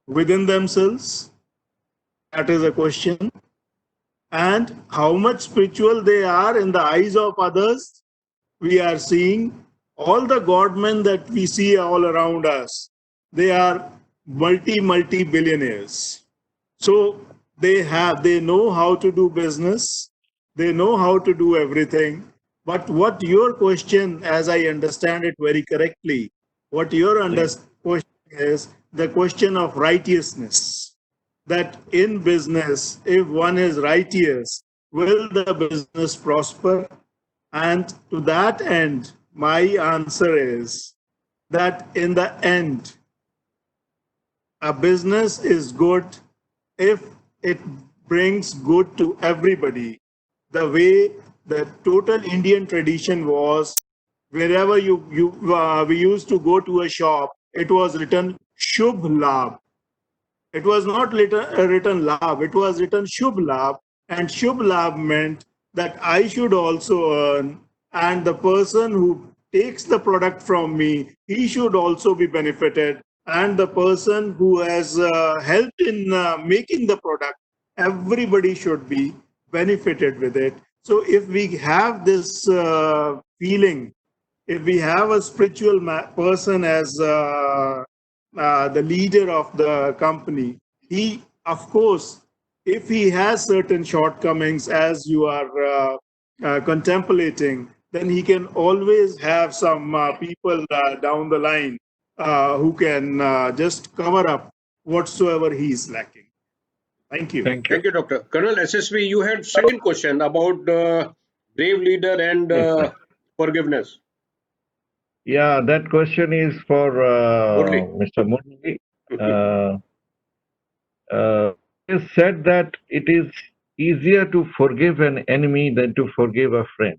within themselves, that is a question. And how much spiritual they are in the eyes of others, we are seeing all the godmen that we see all around us, they are multi-billionaires. So they know how to do business, they know how to do everything. But what your question, as I understand it very correctly, what your question is the question of righteousness. That in business, if one is righteous, will the business prosper? And to that end, my answer is that in the end, a business is good if it brings good to everybody. the way the total Indian tradition was, wherever we used to go to a shop, it was written Shubh Labh. It was not written Labh, it was written Shubh Labh, and Shubh Labh meant that I should also earn, and the person who takes the product from me, he should also be benefited, and the person who has helped in making the product, everybody should be benefited with it. So if we have this feeling, if we have a spiritual person as the leader of the company, he, of course, if he has certain shortcomings as you are contemplating, then he can always have some people down the line who can just cover up whatsoever he is lacking. Thank you. Thank you. Thank you, Doctor. Colonel SSV, you had second question about brave leader and Yes, sir. forgiveness. Yeah, that question is for Murli. Mr. Murli. He said that it is easier to forgive an enemy than to forgive a friend.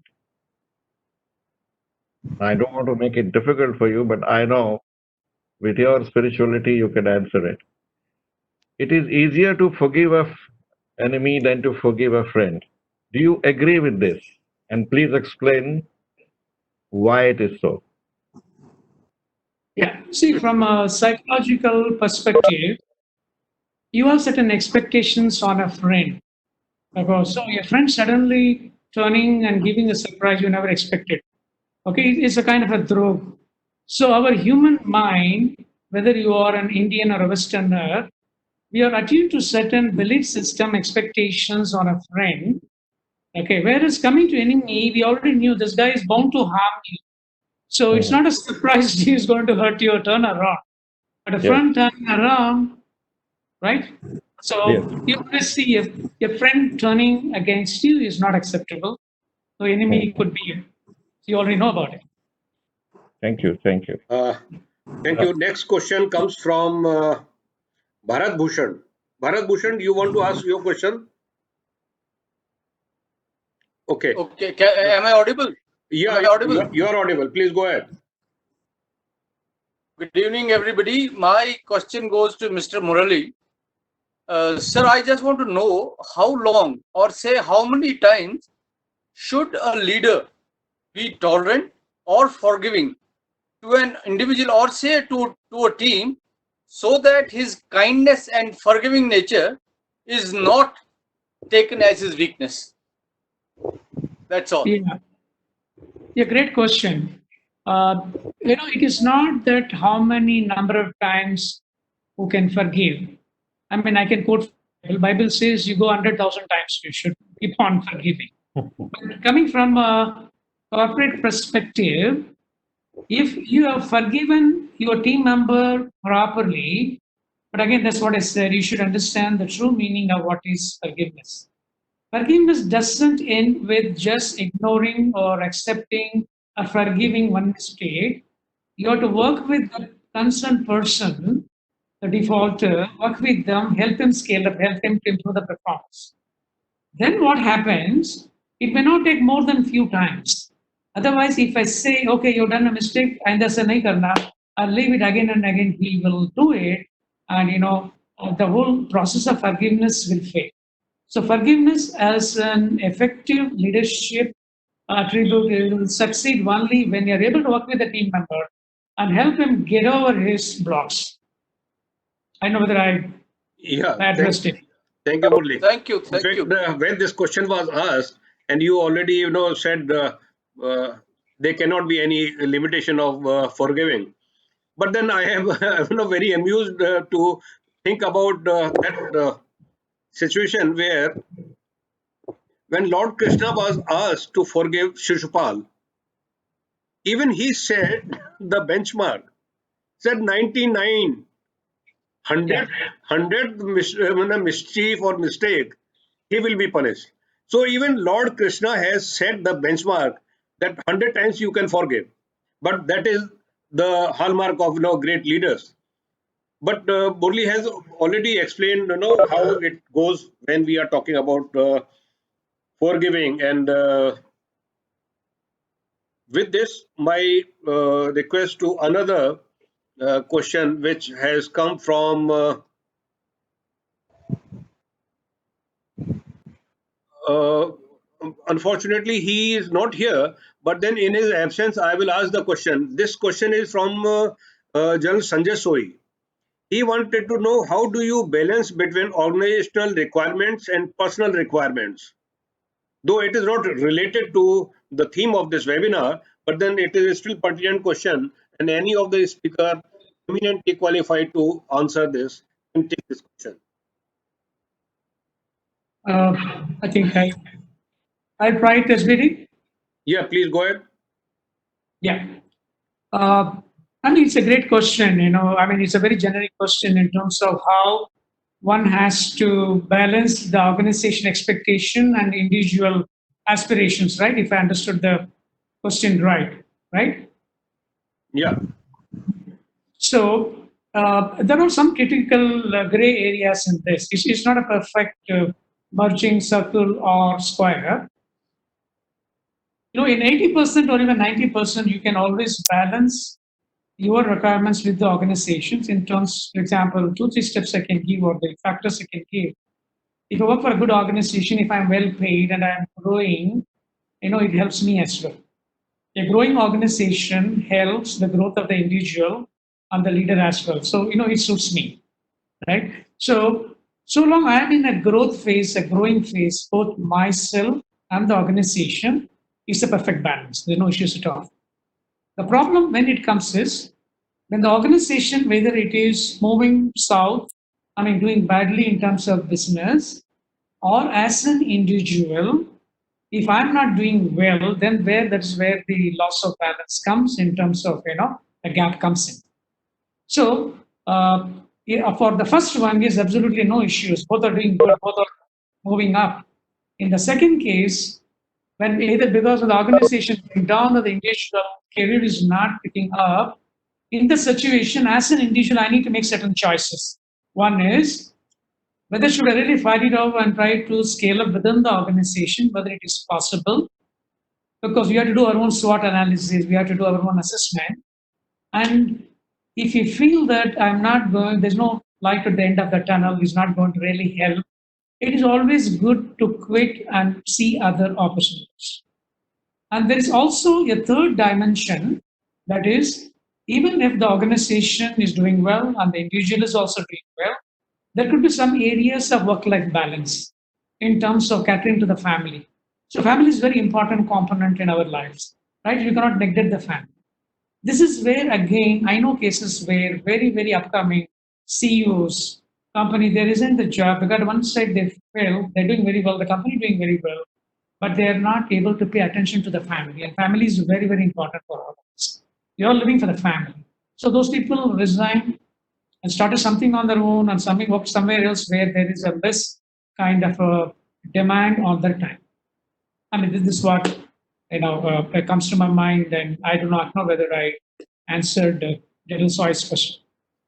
I don't want to make it difficult for you, but I know with your spirituality you can answer it. It is easier to forgive a enemy than to forgive a friend. Do you agree with this? And please explain why it is so. Yeah. See, from a psychological perspective, you have certain expectations on a friend. Because so your friend suddenly turning and giving a surprise you never expected. Okay, it's a kind of a throw. So our human mind, whether you are an Indian or a Westerner, we are attuned to certain belief system expectations on a friend. Okay, whereas coming to enemy, we already knew this guy is bound to harm you. So it's not a surprise he is going to hurt you or turn around. But a Yes. friend turning around, right? So Yes. you always see a friend turning against you is not acceptable. So enemy could be you. You already know about it. Thank you. Thank you. Thank you. Next question comes from Bharat Bhushan. Bharat Bhushan, you want to ask your question? Okay. Okay, am I audible? Yeah, Am I audible? you're audible. Please go ahead. Good evening, everybody. My question goes to Mr. Murali. Sir, I just want to know how long or say how many times should a leader be tolerant or forgiving to an individual or say to a team so that his kindness and forgiving nature is not taken as his weakness? That's all. Yeah. Yeah, great question. It is not that how many number of times who can forgive. I mean, I can quote Bible says you go 100,000 times, you should keep on forgiving. But coming from a corporate perspective, if you have forgiven your team member properly, but again, that's what I said, you should understand the true meaning of what is forgiveness. Forgiveness doesn't end with just ignoring or accepting or forgiving one mistake. You have to work with the concerned person, the defaulter, work with them, help him scale up, help him to improve the performance. Then what happens? It may not take more than few times. Otherwise, if I say, okay, you've done a mistake, and that's a nahi karna, I'll leave it again and again, he will do it. And the whole process of forgiveness will fail. So forgiveness as an effective leadership attribute will succeed only when you're able to work with the team member and help him get over his blocks. I know whether I Yeah. addressed it. Thank you, Murli. Thank you. In Thank fact, you. when this question was asked, and you already said there cannot be any limitation of forgiving, but then I am very amused to think about that situation where when Lord Krishna was asked to forgive Shishupal, even he said the benchmark said 99, 100 mischief or mistake, he will be punished. So even Lord Krishna has set the benchmark that 100 times you can forgive. But that is the hallmark of great leaders. But Murli has already explained how it goes when we are talking about forgiving. And with this, my request to another question which has come from unfortunately he is not here, but then in his absence I will ask the question. This question is from General Sanjay Soi. He wanted to know, how do you balance between organizational requirements and personal requirements? Though it is not related to the theme of this webinar, but then it is still pertinent question, and any of the speaker eminently qualified to answer this and take this question. I think I'll try it, SBD. Yeah, please go ahead. Yeah. I mean, it's a great question. I mean, it's a very generic question in terms of how one has to balance the organization expectation and individual aspirations, right? If I understood the question right? Yeah. So there are some critical gray areas in this. It's not a perfect merging circle or square. In 80% or even 90%, you can always balance your requirements with the organizations in terms, for example, 2-3 steps I can give or the factors I can give. If I work for a good organization, if I'm well paid and I'm growing, it helps me as well. A growing organization helps the growth of the individual and the leader as well. So, it suits me, right? So long I am in a growth phase, a growing phase, both myself and the organization is a perfect balance. There's no issues at all. The problem when it comes is when the organization, whether it is moving south, doing badly in terms of business, or as an individual, if I'm not doing well, then that's where the loss of balance comes in terms of, a gap comes in. So for the first one is absolutely no issues. Both are doing good, both are moving up. In the second case, when either because of the organization going down or the individual career is not picking up, in the situation as an individual, I need to make certain choices. One is whether should I really fight it off and try to scale up within the organization, whether it is possible, because we have to do our own SWOT analysis, we have to do our own assessment. And if you feel that there's no light at the end of the tunnel, is not going to really help, it is always good to quit and see other opportunities. And there is also a third dimension, that is, even if the organization is doing well and the individual is also doing well, there could be some areas of work-life balance in terms of catering to the family. So family is a very important component in our lives, right? You cannot neglect the family. This is where, again, I know cases where very, very upcoming CEOs, company, there isn't the job because one side they fail, they're doing very well, the company doing very well, but they are not able to pay attention to the family. And family is very, very important for all of us. You're living for the family. So those people resign and started something on their own and something work somewhere else where there is a less kind of a demand on their time. This is what comes to my mind, and I do not know whether I answered General Soi's question.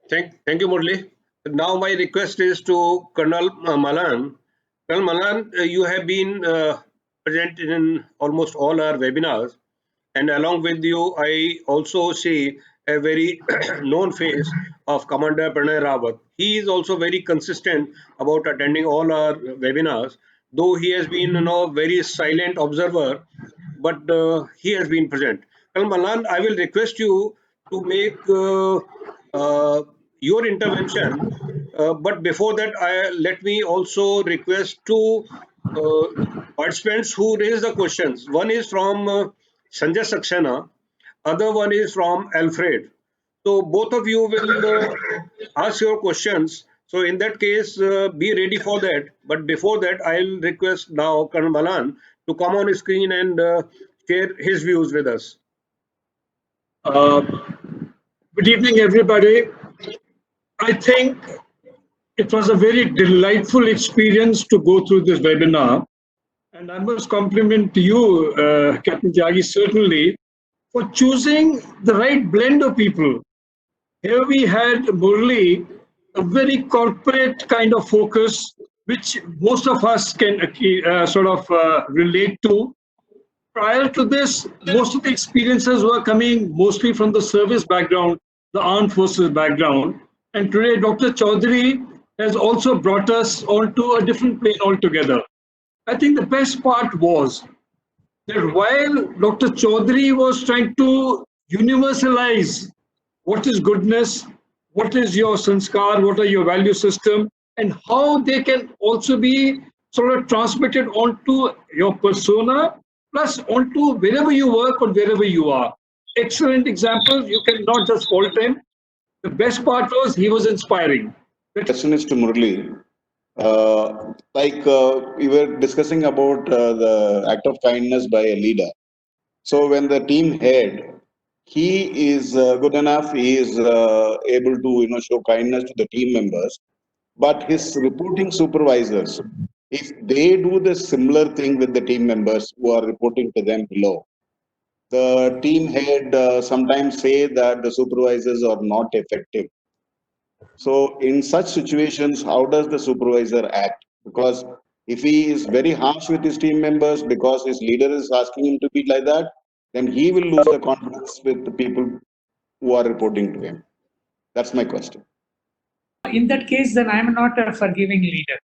Thank you, Murli. Now my request is to Colonel Malan. Colonel Malan, you have been present in almost all our webinars, and along with you, I also see a very known face of Commander Pranay Rawat. He is also very consistent about attending all our webinars, though he has been very silent observer, but he has been present. Colonel Malan, I will request you to make your intervention, but before that, let me also request two participants who raised the questions. One is from Sanjay Saxena, other one is from Alfred. So both of you will ask your questions. So in that case, be ready for that. But before that, I'll request now Colonel Malan to come on screen and share his views with us. Good evening, everybody. I think it was a very delightful experience to go through this webinar. And I must compliment you, Captain Tyagi, certainly, for choosing the right blend of people. Here we had Murli, a very corporate kind of focus, which most of us can relate to. Prior to this, most of the experiences were coming mostly from the service background, the armed forces background. And today, Dr. Chaudhary has also brought us onto a different plane altogether. I think the best part was that while Dr. Chaudhary was trying to universalize what is goodness, what is your sanskar, what are your value system, and how they can also be sort of transmitted onto your persona, plus onto wherever you work or wherever you are. Excellent examples. You cannot just fault him. The best part was he was inspiring. Question is to Murali. We were discussing about the act of kindness by a leader. So when the team head, he is good enough, he is able to show kindness to the team members, but his reporting supervisors, if they do the similar thing with the team members who are reporting to them below, the team head sometimes say that the supervisors are not effective. So in such situations, how does the supervisor act? Because if he is very harsh with his team members because his leader is asking him to be like that, then he will lose the confidence with the people who are reporting to him. That's my question. In that case, then I'm not a forgiving leader.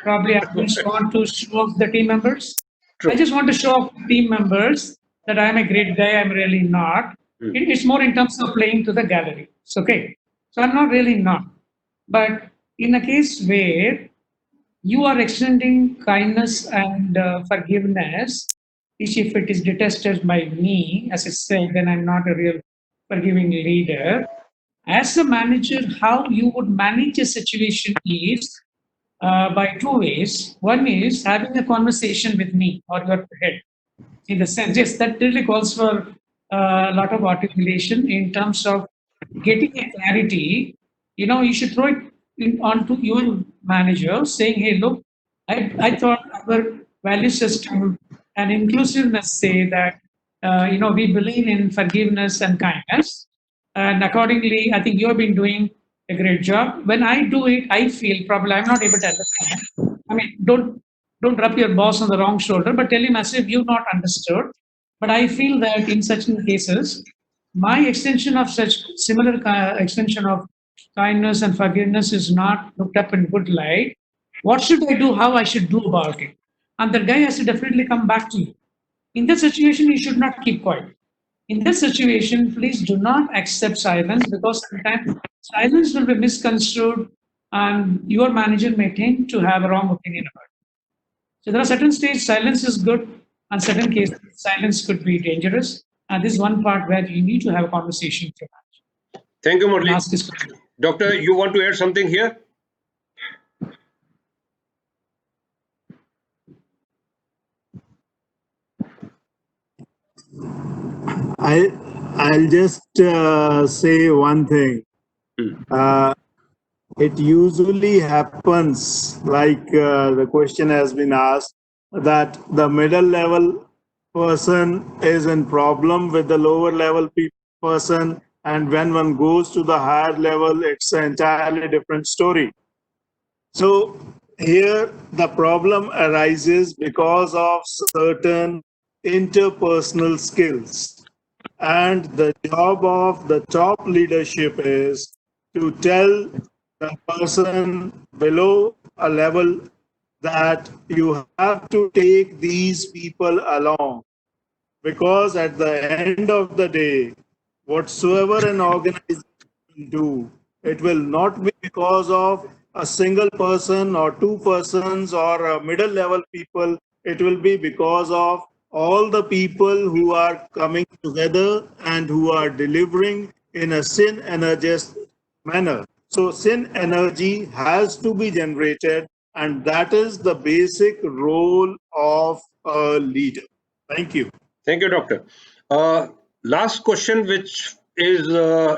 Probably I just want to show off the team members. True. I just want to show off team members that I'm a great guy. I'm really not. It's more in terms of playing to the gallery. It's okay. So I'm not really not. But in a case where you are extending kindness and forgiveness, which if it is detested by me, as I said, then I'm not a real forgiving leader. As a manager, how you would manage a situation is by two ways. One is having a conversation with me or your head. In the sense, yes, that really calls for a lot of articulation in terms of getting a clarity. You should throw it onto your manager saying, hey, look, I thought our value system and inclusiveness say that, we believe in forgiveness and kindness. And accordingly, I think you have been doing a great job. When I do it, I feel probably I'm not able to understand. I mean, don't rub your boss on the wrong shoulder, but tell him as if you've not understood. But I feel that in such cases, my extension of such similar extension of kindness and forgiveness is not looked up in good light. What should I do? How I should do about it? And the guy has to definitely come back to you. In that situation, you should not keep quiet. In this situation, please do not accept silence because sometimes silence will be misconstrued and your manager may tend to have a wrong opinion about it. So there are certain stages silence is good and certain cases silence could be dangerous. And this is one part where you need to have a conversation with your manager. Thank you, And Murali. ask this question. Doctor, you want to add something here? I'll just say one thing. It usually happens, like the question has been asked, that the middle level person is in problem with the lower level person, and when one goes to the higher level, it's an entirely different story. So here the problem arises because of certain interpersonal skills. And the job of the top leadership is to tell the person below a level that you have to take these people along. Because at the end of the day, whatsoever an organization do, it will not be because of a single person or two persons or a middle level people. It will be because of all the people who are coming together and who are delivering in a synergistic manner. So syn energy has to be generated, and that is the basic role of a leader. Thank you. Thank you, Doctor. Last question, which is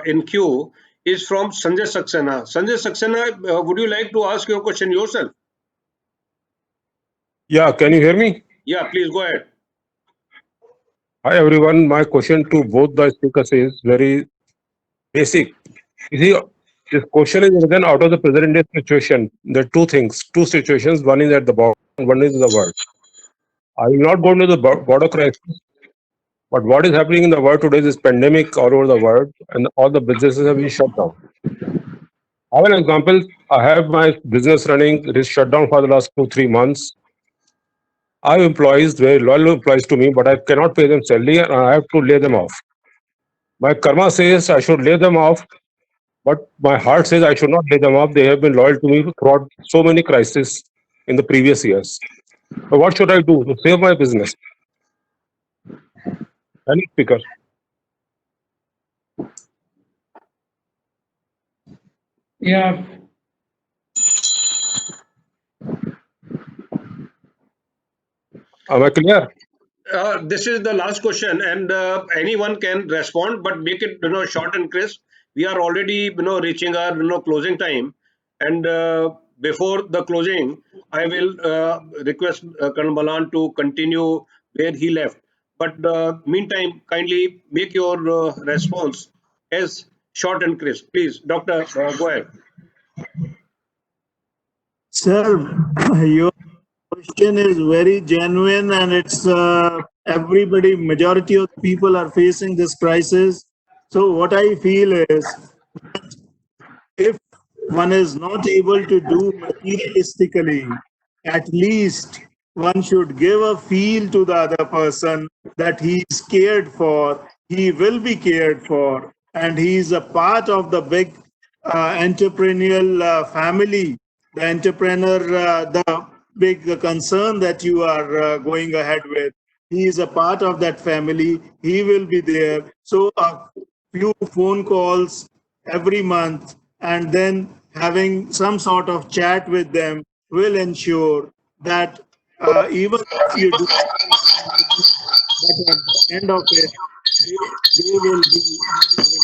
in queue, is from Sanjay Saxena. Sanjay Saxena, would you like to ask your question yourself? Yeah, can you hear me? Yeah, please go ahead. Hi everyone, my question to both the speakers is very basic. You see, This question is written out of the present day situation. There are two things, two situations. One is at the bottom, one is in the world. I will not go into the border crisis, but what is happening in the world today is pandemic all over the world, and all the businesses have been shut down. I have an example. I have my business running. It is shut down for the last 2-3 months. I have employees, very loyal employees to me, but I cannot pay them salary and I have to lay them off. My karma says I should lay them off, but my heart says I should not lay them off. They have been loyal to me throughout so many crises in the previous years. So what should I do to save my business? Any speaker? Yeah. Am I clear? This is the last question, and anyone can respond, but make it short and crisp. We are already reaching our closing time, and before the closing, I will request Colonel Malan to continue where he left. But meantime, kindly make your response as short and crisp, please, Doctor. Go ahead. Sir, your question is very genuine, and it's everybody, majority of people are facing this crisis. So what I feel is, if one is not able to do materialistically, at least one should give a feel to the other person that he is cared for, he will be cared for, and he is a part of the big entrepreneurial family, the entrepreneur, the big concern that you are going ahead with. He is a part of that family. He will be there. So a few phone calls every month and then having some sort of chat with them will ensure that even if you do, but at the end of it, they will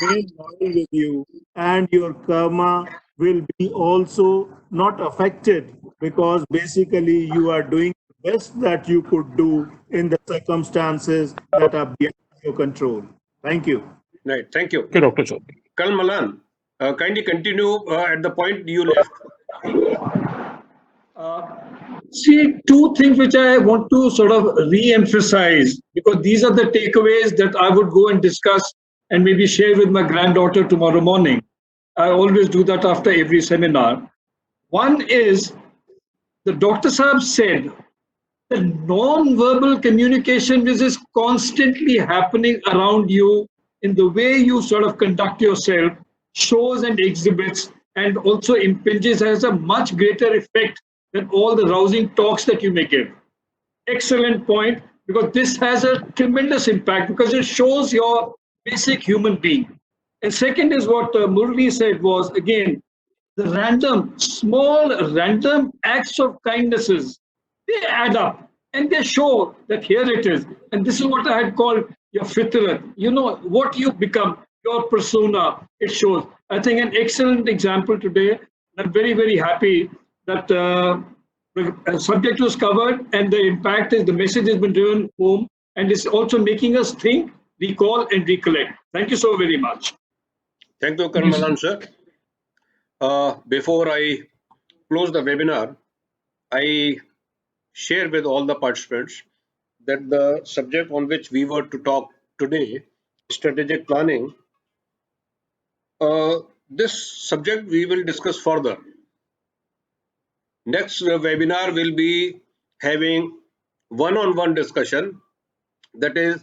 remain loyal with you, and your karma will be also not affected because basically you are doing the best that you could do in the circumstances that are beyond your control. Thank you. Right. Thank you. Okay, Dr. Chaudhary. Colonel Malan, kindly continue at the point you left. See, two things which I want to sort of re-emphasize, because these are the takeaways that I would go and discuss and maybe share with my granddaughter tomorrow morning. I always do that after every seminar. One is, the Dr. Saab said, the non-verbal communication which is constantly happening around you in the way you sort of conduct yourself, shows and exhibits, and also impinges, has a much greater effect than all the rousing talks that you may give. Excellent point, because this has a tremendous impact because it shows your basic human being. And second is what Murli said was, again, the random, small random acts of kindnesses, they add up and they show that here it is. And this is what I had called your fitrat. You know, what you become, your persona, it shows. I think an excellent example today. I'm very, very happy that the subject was covered and the impact is the message has been driven home and it's also making us think, recall and recollect. Thank you so very much. Thank you, Colonel Malan, sir. Before I close the webinar, I share with all the participants that the subject on which we were to talk today, strategic planning, this subject we will discuss further. Next webinar will be having one-on-one discussion, that is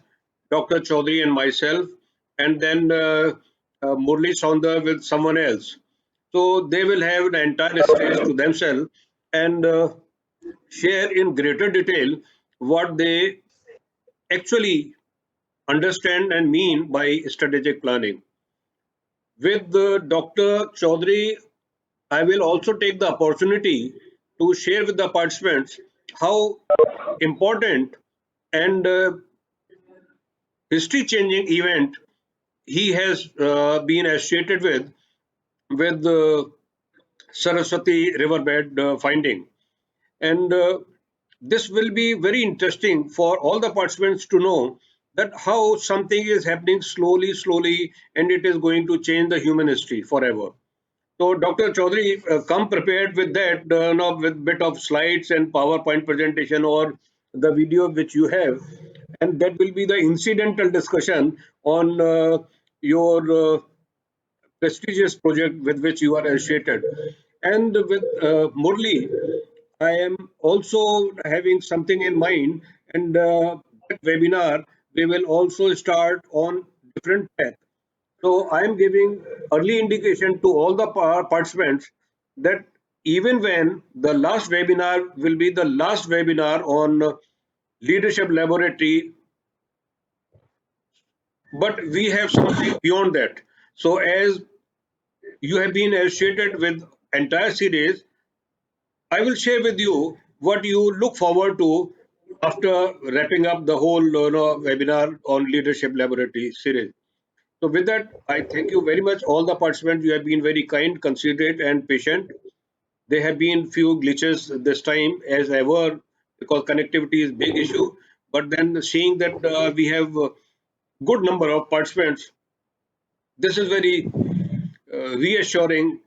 Dr. Chaudhary and myself, and then Murli Saundar with someone else. So they will have an entire stage to themselves and share in greater detail what they actually understand and mean by strategic planning. With Dr. Chaudhary, I will also take the opportunity to share with the participants how important and history-changing event he has been associated with the Saraswati riverbed finding. And this will be very interesting for all the participants to know that how something is happening slowly, and it is going to change the human history forever. So, Dr. Chaudhary, come prepared with that, with bit of slides and PowerPoint presentation or the video which you have, and that will be the incidental discussion on your prestigious project with which you are associated. And with Murli, I am also having something in mind, and that webinar we will also start on different path. So I am giving early indication to all the participants that even when the last webinar will be the last webinar on leadership laboratory, but we have something beyond that. So as you have been associated with entire series, I will share with you what you look forward to after wrapping up the whole webinar on leadership laboratory series. So with that, I thank you very much, all the participants. You have been very kind, considerate, and patient. There have been few glitches this time, as ever, because connectivity is big issue. But then seeing that we have a good number of participants, this is very reassuring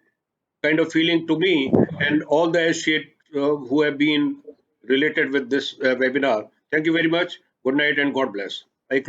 kind of feeling to me and all the associates who have been related with this webinar. Thank you very much. Good night and God bless. I